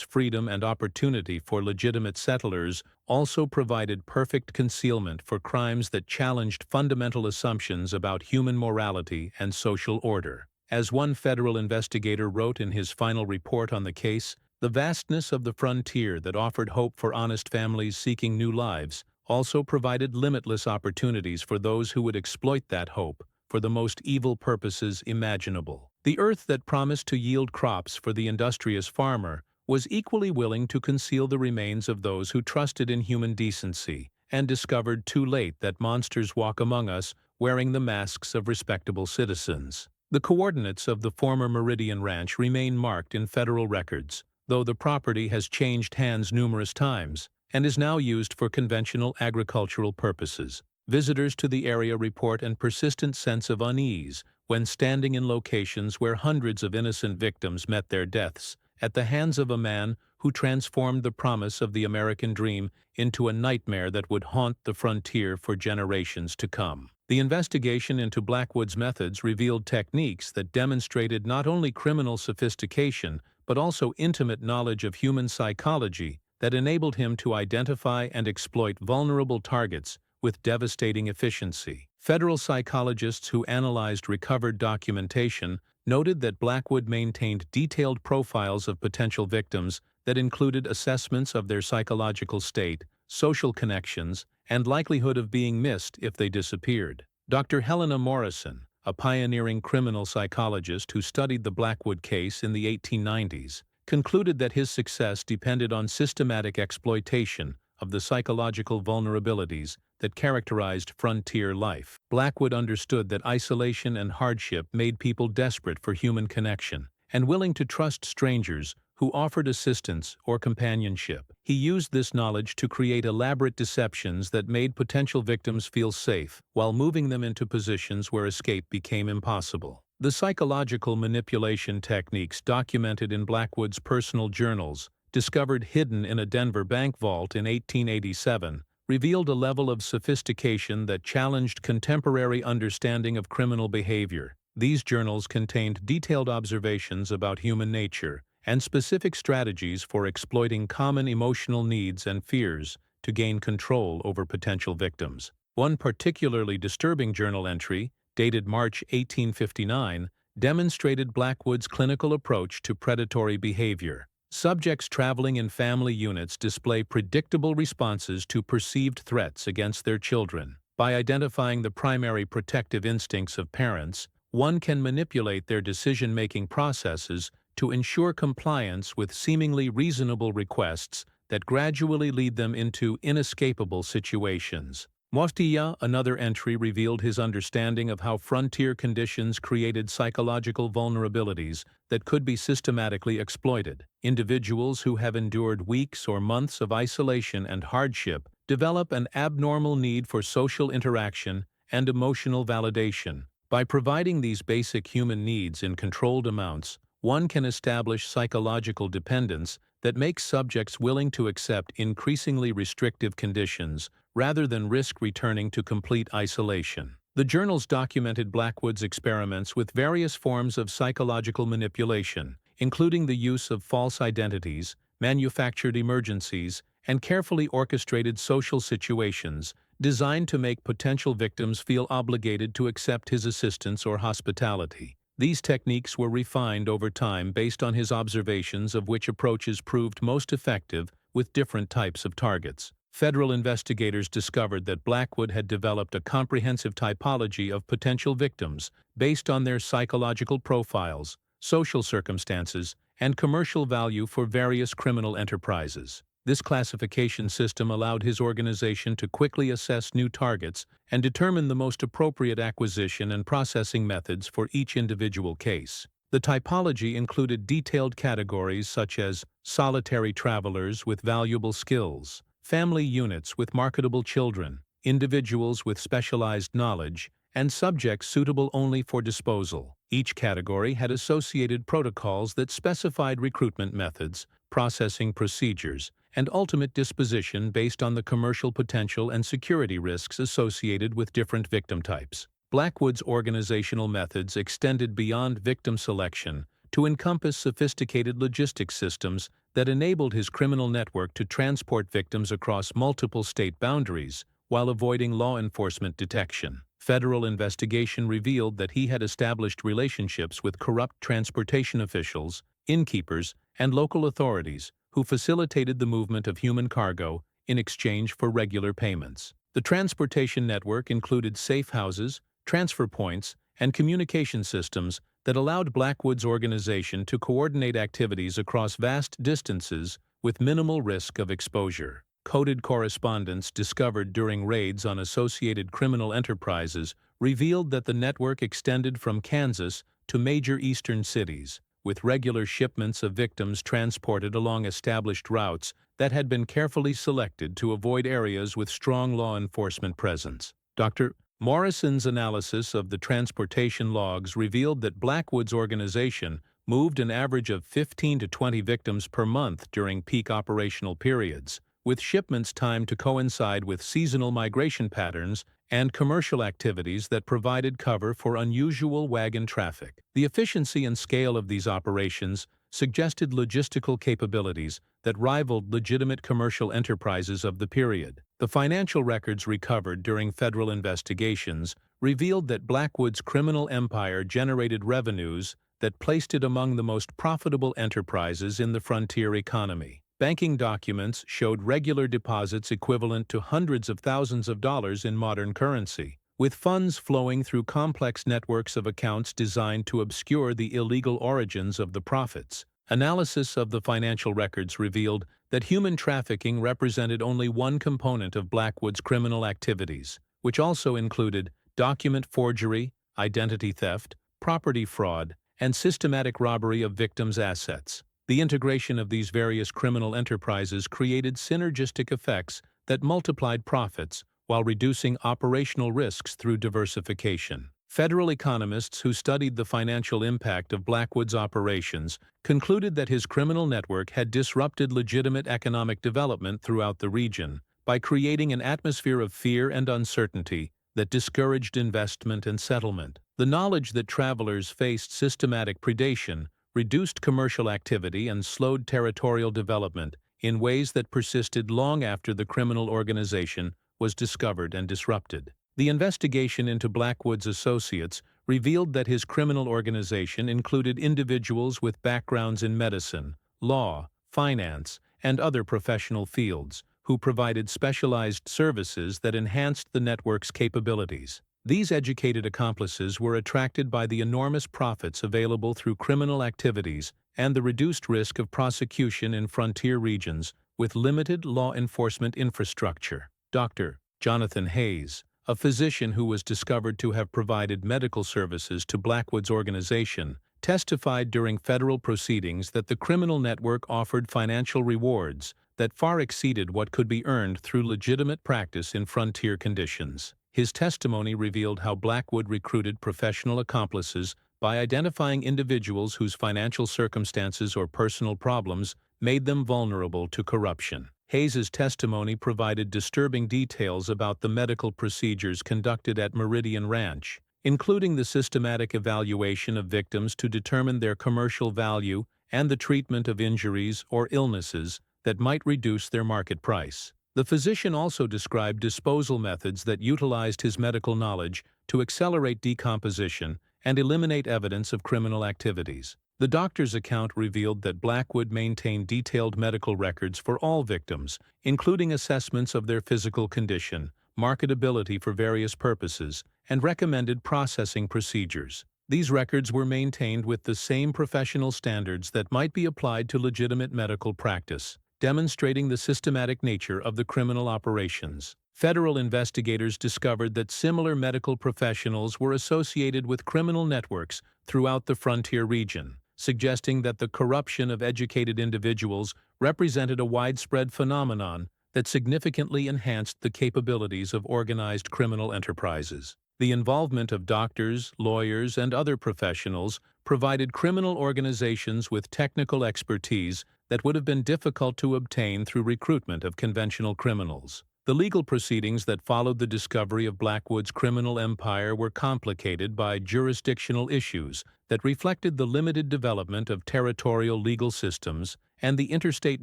A: freedom and opportunity for legitimate settlers also provided perfect concealment for crimes that challenged fundamental assumptions about human morality and social order. As one federal investigator wrote in his final report on the case, the vastness of the frontier that offered hope for honest families seeking new lives also provided limitless opportunities for those who would exploit that hope for the most evil purposes imaginable. The earth that promised to yield crops for the industrious farmer was equally willing to conceal the remains of those who trusted in human decency and discovered too late that monsters walk among us wearing the masks of respectable citizens. The coordinates of the former Meridian Ranch remain marked in federal records, though the property has changed hands numerous times and is now used for conventional agricultural purposes. Visitors to the area report a persistent sense of unease when standing in locations where hundreds of innocent victims met their deaths at the hands of a man who transformed the promise of the American dream into a nightmare that would haunt the frontier for generations to come. The investigation into Blackwood's methods revealed techniques that demonstrated not only criminal sophistication but also intimate knowledge of human psychology that enabled him to identify and exploit vulnerable targets with devastating efficiency. Federal psychologists who analyzed recovered documentation noted that Blackwood maintained detailed profiles of potential victims that included assessments of their psychological state, social connections, and likelihood of being missed if they disappeared. Dr. Helena Morrison, a pioneering criminal psychologist who studied the Blackwood case in the 1890s, concluded that his success depended on systematic exploitation of the psychological vulnerabilities that characterized frontier life. Blackwood understood that isolation and hardship made people desperate for human connection and willing to trust strangers who offered assistance or companionship. He used this knowledge to create elaborate deceptions that made potential victims feel safe, while moving them into positions where escape became impossible. The psychological manipulation techniques documented in Blackwood's personal journals, discovered hidden in a Denver bank vault in 1887, revealed a level of sophistication that challenged contemporary understanding of criminal behavior. These journals contained detailed observations about human nature and specific strategies for exploiting common emotional needs and fears to gain control over potential victims. One particularly disturbing journal entry, dated March 1859, demonstrated Blackwood's clinical approach to predatory behavior. Subjects traveling in family units display predictable responses to perceived threats against their children. By identifying the primary protective instincts of parents, one can manipulate their decision-making processes to ensure compliance with seemingly reasonable requests that gradually lead them into inescapable situations. Mostilla, another entry, revealed his understanding of how frontier conditions created psychological vulnerabilities that could be systematically exploited. Individuals who have endured weeks or months of isolation and hardship develop an abnormal need for social interaction and emotional validation. By providing these basic human needs in controlled amounts, one can establish psychological dependence that makes subjects willing to accept increasingly restrictive conditions rather than risk returning to complete isolation. The journals documented Blackwood's experiments with various forms of psychological manipulation, including the use of false identities, manufactured emergencies, and carefully orchestrated social situations designed to make potential victims feel obligated to accept his assistance or hospitality. These techniques were refined over time based on his observations of which approaches proved most effective with different types of targets. Federal investigators discovered that Blackwood had developed a comprehensive typology of potential victims based on their psychological profiles, social circumstances, and commercial value for various criminal enterprises. This classification system allowed his organization to quickly assess new targets and determine the most appropriate acquisition and processing methods for each individual case. The typology included detailed categories such as solitary travelers with valuable skills, family units with marketable children, individuals with specialized knowledge, and subjects suitable only for disposal. Each category had associated protocols that specified recruitment methods, processing procedures, and ultimate disposition based on the commercial potential and security risks associated with different victim types. Blackwood's organizational methods extended beyond victim selection to encompass sophisticated logistics systems that enabled his criminal network to transport victims across multiple state boundaries while avoiding law enforcement detection. Federal investigation revealed that he had established relationships with corrupt transportation officials, innkeepers, and local authorities who facilitated the movement of human cargo in exchange for regular payments. The transportation network included safe houses, transfer points, and communication systems that allowed Blackwood's organization to coordinate activities across vast distances with minimal risk of exposure. Coded correspondence discovered during raids on associated criminal enterprises revealed that the network extended from Kansas to major eastern cities, with regular shipments of victims transported along established routes that had been carefully selected to avoid areas with strong law enforcement presence. Dr. Morrison's analysis of the transportation logs revealed that Blackwood's organization moved an average of 15 to 20 victims per month during peak operational periods, with shipments timed to coincide with seasonal migration patterns and commercial activities that provided cover for unusual wagon traffic. The efficiency and scale of these operations suggested logistical capabilities that rivaled legitimate commercial enterprises of the period. The financial records recovered during federal investigations revealed that Blackwood's criminal empire generated revenues that placed it among the most profitable enterprises in the frontier economy. Banking documents showed regular deposits equivalent to hundreds of thousands of dollars in modern currency, with funds flowing through complex networks of accounts designed to obscure the illegal origins of the profits. Analysis of the financial records revealed that human trafficking represented only one component of Blackwood's criminal activities, which also included document forgery, identity theft, property fraud, and systematic robbery of victims' assets. The integration of these various criminal enterprises created synergistic effects that multiplied profits while reducing operational risks through diversification. Federal economists who studied the financial impact of Blackwood's operations concluded that his criminal network had disrupted legitimate economic development throughout the region by creating an atmosphere of fear and uncertainty that discouraged investment and settlement. The knowledge that travelers faced systematic predation reduced commercial activity and slowed territorial development in ways that persisted long after the criminal organization was discovered and disrupted. The investigation into Blackwood's associates revealed that his criminal organization included individuals with backgrounds in medicine, law, finance, and other professional fields who provided specialized services that enhanced the network's capabilities. These educated accomplices were attracted by the enormous profits available through criminal activities and the reduced risk of prosecution in frontier regions with limited law enforcement infrastructure. Dr. Jonathan Hayes, a physician who was discovered to have provided medical services to Blackwood's organization, testified during federal proceedings that the criminal network offered financial rewards that far exceeded what could be earned through legitimate practice in frontier conditions. His testimony revealed how Blackwood recruited professional accomplices by identifying individuals whose financial circumstances or personal problems made them vulnerable to corruption. Hayes's testimony provided disturbing details about the medical procedures conducted at Meridian Ranch, including the systematic evaluation of victims to determine their commercial value and the treatment of injuries or illnesses that might reduce their market price. The physician also described disposal methods that utilized his medical knowledge to accelerate decomposition and eliminate evidence of criminal activities. The doctor's account revealed that Blackwood maintained detailed medical records for all victims, including assessments of their physical condition, marketability for various purposes, and recommended processing procedures. These records were maintained with the same professional standards that might be applied to legitimate medical practice, demonstrating the systematic nature of the criminal operations. Federal investigators discovered that similar medical professionals were associated with criminal networks throughout the frontier region, suggesting that the corruption of educated individuals represented a widespread phenomenon that significantly enhanced the capabilities of organized criminal enterprises. The involvement of doctors, lawyers, and other professionals provided criminal organizations with technical expertise that would have been difficult to obtain through recruitment of conventional criminals. The legal proceedings that followed the discovery of Blackwood's criminal empire were complicated by jurisdictional issues that reflected the limited development of territorial legal systems and the interstate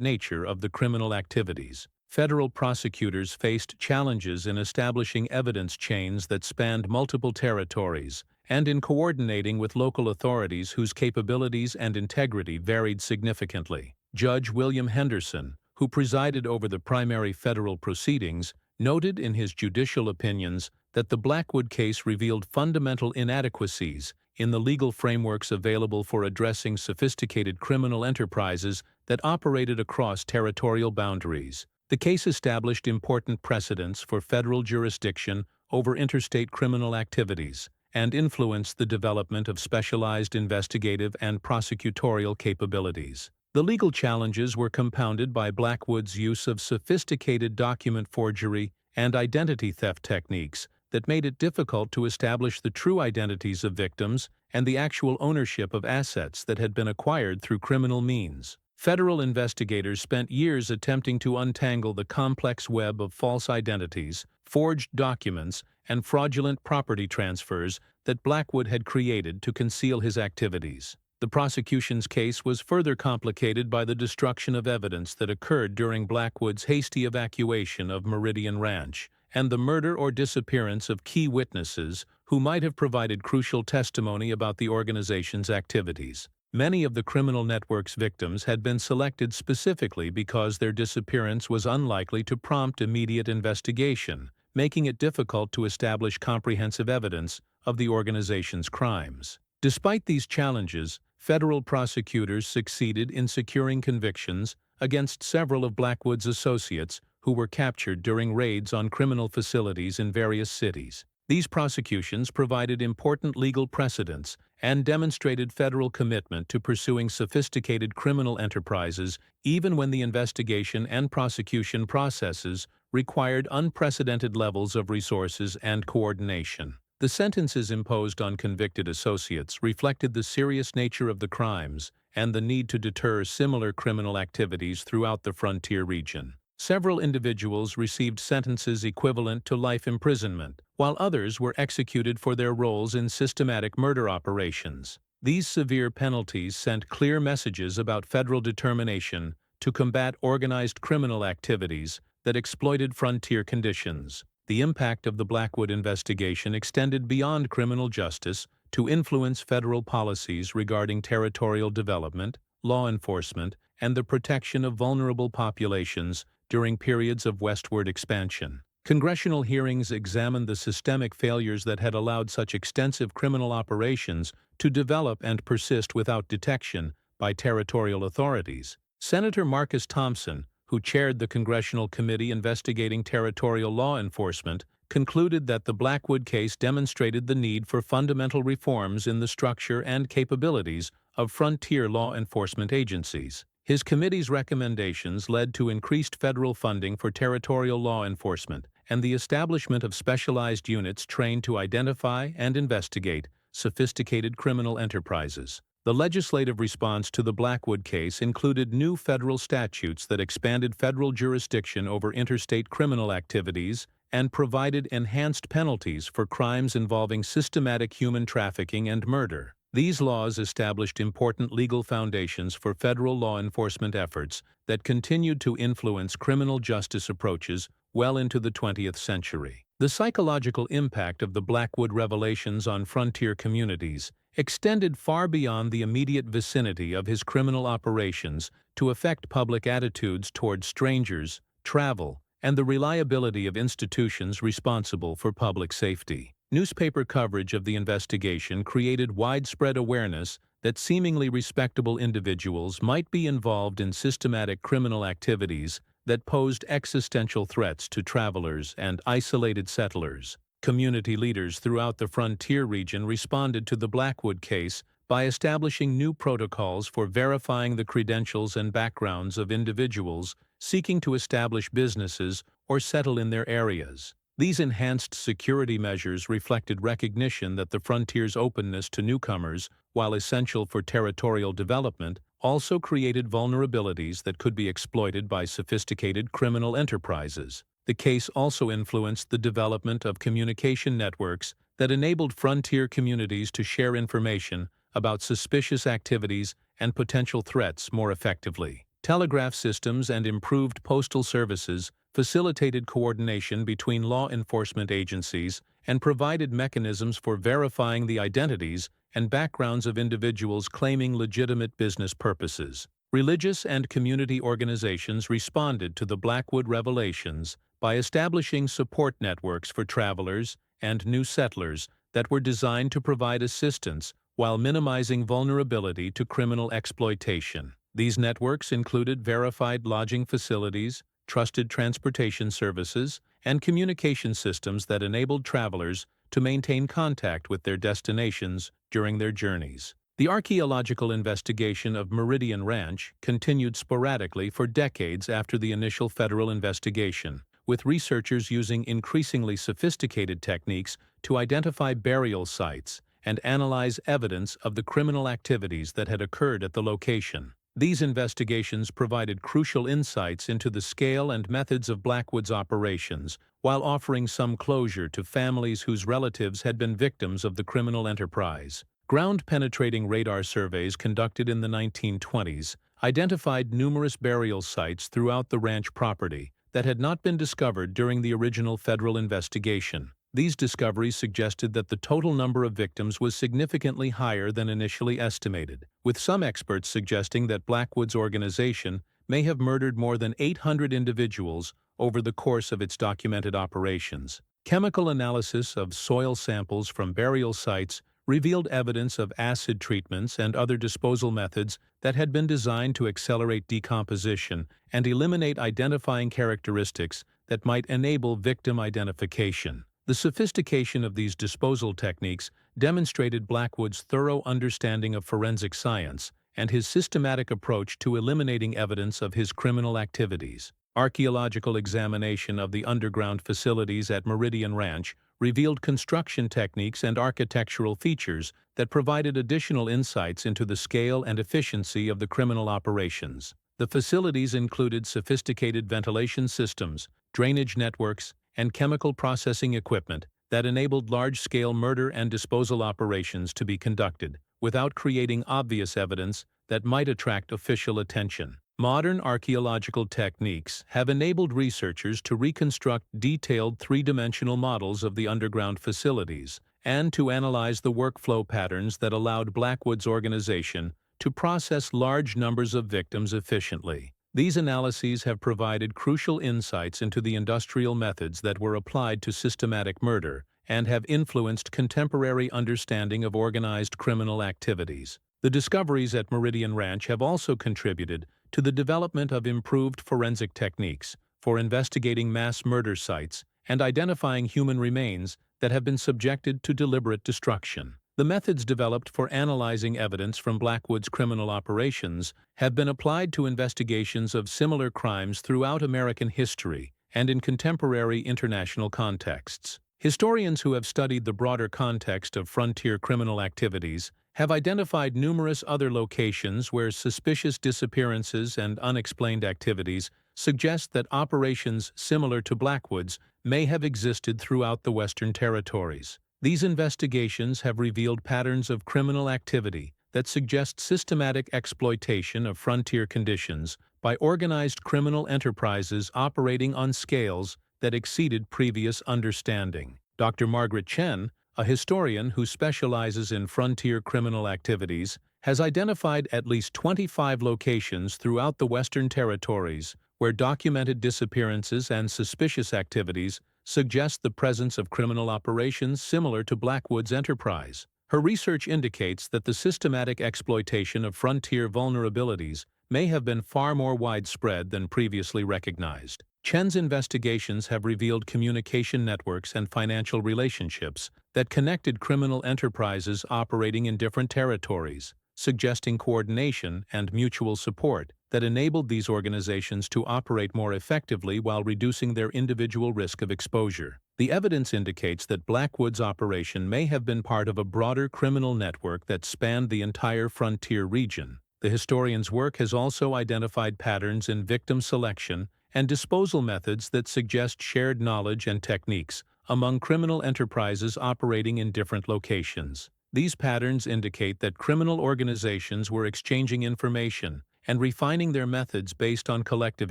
A: nature of the criminal activities. Federal prosecutors faced challenges in establishing evidence chains that spanned multiple territories and in coordinating with local authorities whose capabilities and integrity varied significantly. Judge William Henderson, who presided over the primary federal proceedings, noted in his judicial opinions that the Blackwood case revealed fundamental inadequacies in the legal frameworks available for addressing sophisticated criminal enterprises that operated across territorial boundaries. The case established important precedents for federal jurisdiction over interstate criminal activities and influenced the development of specialized investigative and prosecutorial capabilities. The legal challenges were compounded by Blackwood's use of sophisticated document forgery and identity theft techniques that made it difficult to establish the true identities of victims and the actual ownership of assets that had been acquired through criminal means. Federal investigators spent years attempting to untangle the complex web of false identities, forged documents, and fraudulent property transfers that Blackwood had created to conceal his activities. The prosecution's case was further complicated by the destruction of evidence that occurred during Blackwood's hasty evacuation of Meridian Ranch and the murder or disappearance of key witnesses who might have provided crucial testimony about the organization's activities. Many of the criminal network's victims had been selected specifically because their disappearance was unlikely to prompt immediate investigation, making it difficult to establish comprehensive evidence of the organization's crimes. Despite these challenges, federal prosecutors succeeded in securing convictions against several of Blackwood's associates who were captured during raids on criminal facilities in various cities. These prosecutions provided important legal precedents and demonstrated federal commitment to pursuing sophisticated criminal enterprises even when the investigation and prosecution processes required unprecedented levels of resources and coordination. The sentences imposed on convicted associates reflected the serious nature of the crimes and the need to deter similar criminal activities throughout the frontier region. Several individuals received sentences equivalent to life imprisonment, while others were executed for their roles in systematic murder operations. These severe penalties sent clear messages about federal determination to combat organized criminal activities that exploited frontier conditions. The impact of the Blackwood investigation extended beyond criminal justice to influence federal policies regarding territorial development, law enforcement, and the protection of vulnerable populations during periods of westward expansion. Congressional hearings examined the systemic failures that had allowed such extensive criminal operations to develop and persist without detection by territorial authorities. Senator Marcus Thompson, who chaired the congressional committee investigating territorial law enforcement, concluded that the Blackwood case demonstrated the need for fundamental reforms in the structure and capabilities of frontier law enforcement agencies. His committee's recommendations led to increased federal funding for territorial law enforcement and the establishment of specialized units trained to identify and investigate sophisticated criminal enterprises. The legislative response to the Blackwood case included new federal statutes that expanded federal jurisdiction over interstate criminal activities and provided enhanced penalties for crimes involving systematic human trafficking and murder. These laws established important legal foundations for federal law enforcement efforts that continued to influence criminal justice approaches well into the 20th century. The psychological impact of the Blackwood revelations on frontier communities extended far beyond the immediate vicinity of his criminal operations to affect public attitudes toward strangers, travel, and the reliability of institutions responsible for public safety. Newspaper coverage of the investigation created widespread awareness that seemingly respectable individuals might be involved in systematic criminal activities that posed existential threats to travelers and isolated settlers. Community leaders throughout the frontier region responded to the Blackwood case by establishing new protocols for verifying the credentials and backgrounds of individuals seeking to establish businesses or settle in their areas. These enhanced security measures reflected recognition that the frontier's openness to newcomers, while essential for territorial development, also created vulnerabilities that could be exploited by sophisticated criminal enterprises. The case also influenced the development of communication networks that enabled frontier communities to share information about suspicious activities and potential threats more effectively. Telegraph systems and improved postal services facilitated coordination between law enforcement agencies and provided mechanisms for verifying the identities and backgrounds of individuals claiming legitimate business purposes. Religious and community organizations responded to the Blackwood revelations by establishing support networks for travelers and new settlers that were designed to provide assistance while minimizing vulnerability to criminal exploitation. These networks included verified lodging facilities, trusted transportation services, and communication systems that enabled travelers to maintain contact with their destinations during their journeys. The archaeological investigation of Meridian Ranch continued sporadically for decades after the initial federal investigation, with researchers using increasingly sophisticated techniques to identify burial sites and analyze evidence of the criminal activities that had occurred at the location. These investigations provided crucial insights into the scale and methods of Blackwood's operations, while offering some closure to families whose relatives had been victims of the criminal enterprise. Ground-penetrating radar surveys conducted in the 1920s identified numerous burial sites throughout the ranch property that had not been discovered during the original federal investigation. These discoveries suggested that the total number of victims was significantly higher than initially estimated, with some experts suggesting that Blackwood's organization may have murdered more than 800 individuals over the course of its documented operations. Chemical analysis of soil samples from burial sites revealed evidence of acid treatments and other disposal methods that had been designed to accelerate decomposition and eliminate identifying characteristics that might enable victim identification. The sophistication of these disposal techniques demonstrated Blackwood's thorough understanding of forensic science and his systematic approach to eliminating evidence of his criminal activities. Archaeological examination of the underground facilities at Meridian Ranch revealed construction techniques and architectural features that provided additional insights into the scale and efficiency of the criminal operations. The facilities included sophisticated ventilation systems, drainage networks, and chemical processing equipment that enabled large-scale murder and disposal operations to be conducted without creating obvious evidence that might attract official attention. Modern archaeological techniques have enabled researchers to reconstruct detailed three-dimensional models of the underground facilities and to analyze the workflow patterns that allowed Blackwood's organization to process large numbers of victims efficiently. These analyses have provided crucial insights into the industrial methods that were applied to systematic murder and have influenced contemporary understanding of organized criminal activities. The discoveries at Meridian Ranch have also contributed to the development of improved forensic techniques for investigating mass murder sites and identifying human remains that have been subjected to deliberate destruction. The methods developed for analyzing evidence from Blackwood's criminal operations have been applied to investigations of similar crimes throughout American history and in contemporary international contexts. Historians who have studied the broader context of frontier criminal activities have identified numerous other locations where suspicious disappearances and unexplained activities suggest that operations similar to Blackwood's may have existed throughout the Western Territories. These investigations have revealed patterns of criminal activity that suggest systematic exploitation of frontier conditions by organized criminal enterprises operating on scales that exceeded previous understanding. Dr. Margaret Chen, a historian who specializes in frontier criminal activities, has identified at least 25 locations throughout the Western Territories where documented disappearances and suspicious activities suggest the presence of criminal operations similar to Blackwood's enterprise. Her research indicates that the systematic exploitation of frontier vulnerabilities may have been far more widespread than previously recognized. Chen's investigations have revealed communication networks and financial relationships that connected criminal enterprises operating in different territories, suggesting coordination and mutual support that enabled these organizations to operate more effectively while reducing their individual risk of exposure. The evidence indicates that Blackwood's operation may have been part of a broader criminal network that spanned the entire frontier region. The historian's work has also identified patterns in victim selection and disposal methods that suggest shared knowledge and techniques among criminal enterprises operating in different locations. These patterns indicate that criminal organizations were exchanging information and refining their methods based on collective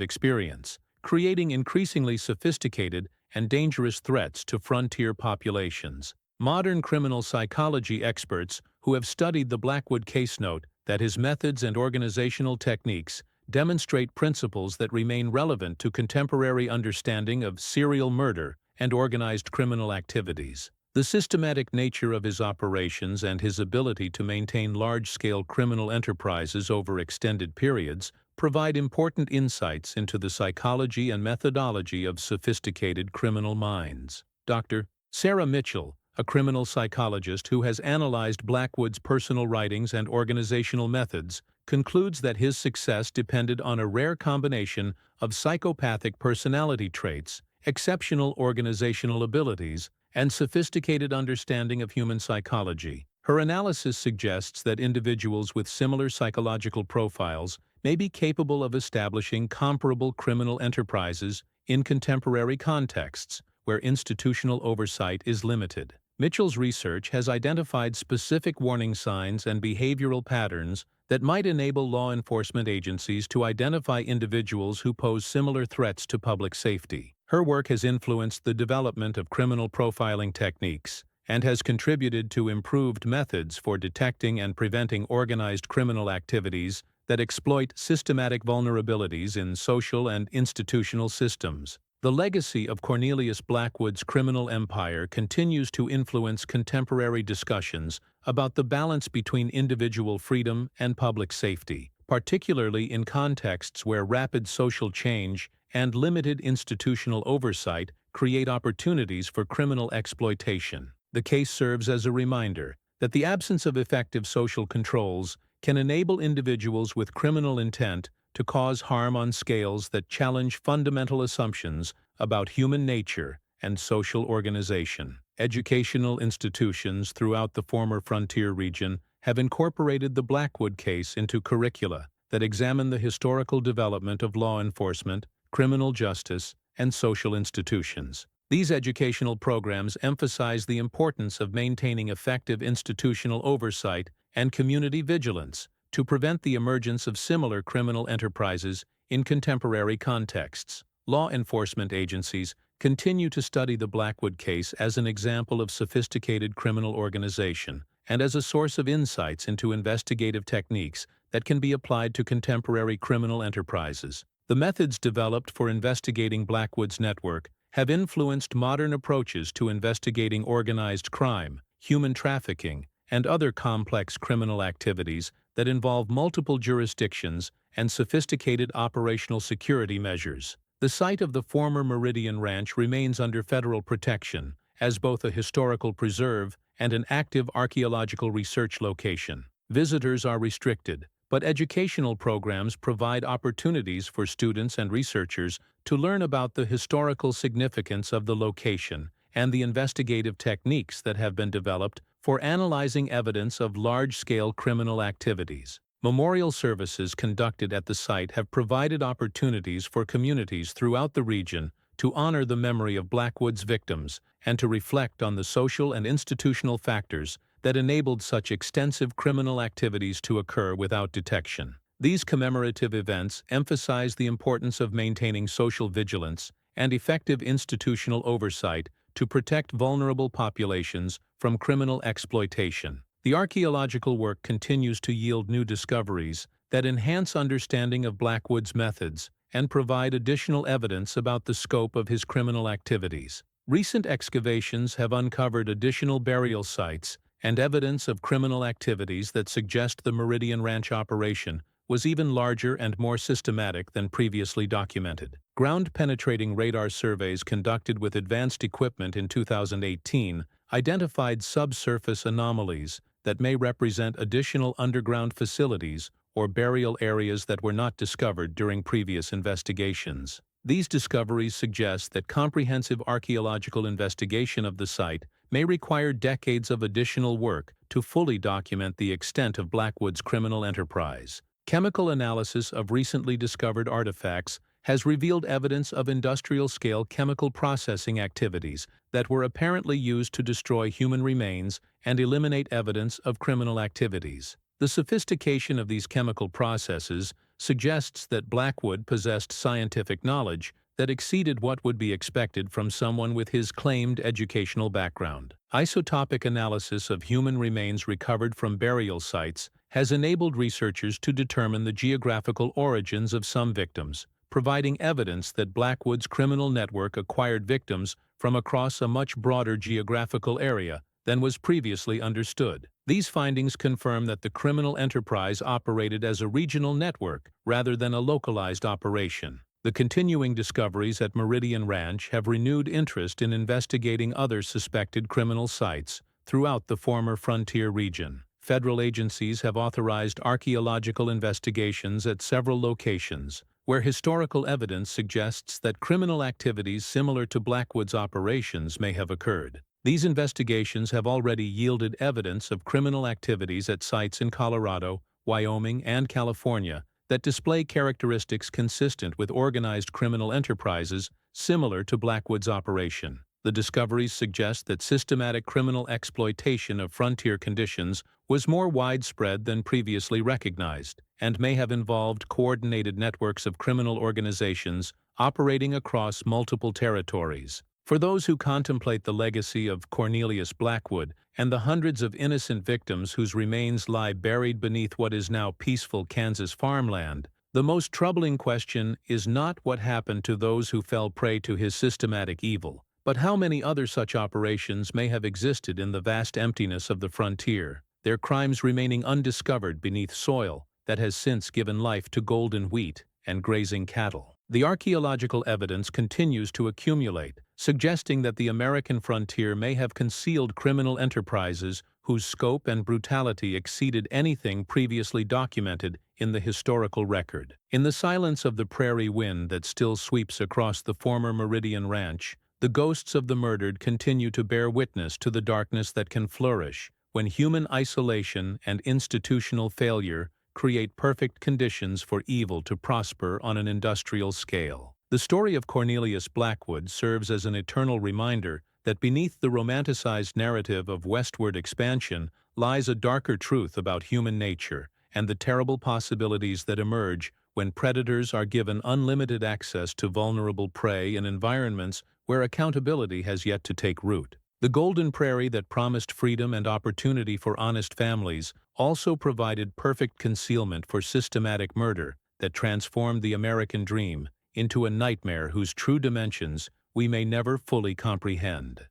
A: experience, creating increasingly sophisticated and dangerous threats to frontier populations. Modern criminal psychology experts who have studied the Blackwood case note that his methods and organizational techniques demonstrate principles that remain relevant to contemporary understanding of serial murder and organized criminal activities. The systematic nature of his operations and his ability to maintain large-scale criminal enterprises over extended periods provide important insights into the psychology and methodology of sophisticated criminal minds. Dr. Sarah Mitchell, a criminal psychologist who has analyzed Blackwood's personal writings and organizational methods, concludes that his success depended on a rare combination of psychopathic personality traits, exceptional organizational abilities, and sophisticated understanding of human psychology. Her analysis suggests that individuals with similar psychological profiles may be capable of establishing comparable criminal enterprises in contemporary contexts where institutional oversight is limited. Mitchell's research has identified specific warning signs and behavioral patterns that might enable law enforcement agencies to identify individuals who pose similar threats to public safety. Her work has influenced the development of criminal profiling techniques and has contributed to improved methods for detecting and preventing organized criminal activities that exploit systematic vulnerabilities in social and institutional systems. The legacy of Cornelius Blackwood's criminal empire continues to influence contemporary discussions about the balance between individual freedom and public safety, particularly in contexts where rapid social change and limited institutional oversight create opportunities for criminal exploitation. The case serves as a reminder that the absence of effective social controls can enable individuals with criminal intent to cause harm on scales that challenge fundamental assumptions about human nature and social organization. Educational institutions throughout the former frontier region have incorporated the Blackwood case into curricula that examine the historical development of law enforcement, criminal justice, and social institutions. These educational programs emphasize the importance of maintaining effective institutional oversight and community vigilance to prevent the emergence of similar criminal enterprises in contemporary contexts. Law enforcement agencies continue to study the Blackwood case as an example of sophisticated criminal organization and as a source of insights into investigative techniques that can be applied to contemporary criminal enterprises. The methods developed for investigating Blackwood's network have influenced modern approaches to investigating organized crime, human trafficking, and other complex criminal activities that involve multiple jurisdictions and sophisticated operational security measures. The site of the former Meridian Ranch remains under federal protection as both a historical preserve and an active archaeological research location. Visitors are restricted, but educational programs provide opportunities for students and researchers to learn about the historical significance of the location and the investigative techniques that have been developed for analyzing evidence of large-scale criminal activities. Memorial services conducted at the site have provided opportunities for communities throughout the region to honor the memory of Blackwood's victims and to reflect on the social and institutional factors that enabled such extensive criminal activities to occur without detection. These commemorative events emphasize the importance of maintaining social vigilance and effective institutional oversight to protect vulnerable populations from criminal exploitation. The archaeological work continues to yield new discoveries that enhance understanding of Blackwood's methods and provide additional evidence about the scope of his criminal activities. Recent excavations have uncovered additional burial sites and evidence of criminal activities that suggest the Meridian Ranch operation was even larger and more systematic than previously documented. Ground-penetrating radar surveys conducted with advanced equipment in 2018 identified subsurface anomalies that may represent additional underground facilities or burial areas that were not discovered during previous investigations. These discoveries suggest that comprehensive archaeological investigation of the site may require decades of additional work to fully document the extent of Blackwood's criminal enterprise. Chemical analysis of recently discovered artifacts has revealed evidence of industrial-scale chemical processing activities that were apparently used to destroy human remains and eliminate evidence of criminal activities. The sophistication of these chemical processes suggests that Blackwood possessed scientific knowledge that exceeded what would be expected from someone with his claimed educational background. Isotopic analysis of human remains recovered from burial sites has enabled researchers to determine the geographical origins of some victims, providing evidence that Blackwood's criminal network acquired victims from across a much broader geographical area than was previously understood. These findings confirm that the criminal enterprise operated as a regional network rather than a localized operation. The continuing discoveries at Meridian Ranch have renewed interest in investigating other suspected criminal sites throughout the former frontier region. Federal agencies have authorized archaeological investigations at several locations, where historical evidence suggests that criminal activities similar to Blackwood's operations may have occurred. These investigations have already yielded evidence of criminal activities at sites in Colorado, Wyoming, and California that display characteristics consistent with organized criminal enterprises similar to Blackwood's operation. The discoveries suggest that systematic criminal exploitation of frontier conditions was more widespread than previously recognized, and may have involved coordinated networks of criminal organizations operating across multiple territories. For those who contemplate the legacy of Cornelius Blackwood and the hundreds of innocent victims whose remains lie buried beneath what is now peaceful Kansas farmland, the most troubling question is not what happened to those who fell prey to his systematic evil, but how many other such operations may have existed in the vast emptiness of the frontier, their crimes remaining undiscovered beneath soil that has since given life to golden wheat and grazing cattle. The archaeological evidence continues to accumulate, suggesting that the American frontier may have concealed criminal enterprises whose scope and brutality exceeded anything previously documented in the historical record. In the silence of the prairie wind that still sweeps across the former Meridian Ranch, the ghosts of the murdered continue to bear witness to the darkness that can flourish when human isolation and institutional failure create perfect conditions for evil to prosper on an industrial scale. The story of Cornelius Blackwood serves as an eternal reminder that beneath the romanticized narrative of westward expansion lies a darker truth about human nature and the terrible possibilities that emerge when predators are given unlimited access to vulnerable prey in environments where accountability has yet to take root. The golden prairie that promised freedom and opportunity for honest families also provided perfect concealment for systematic murder that transformed the American dream into a nightmare whose true dimensions we may never fully comprehend.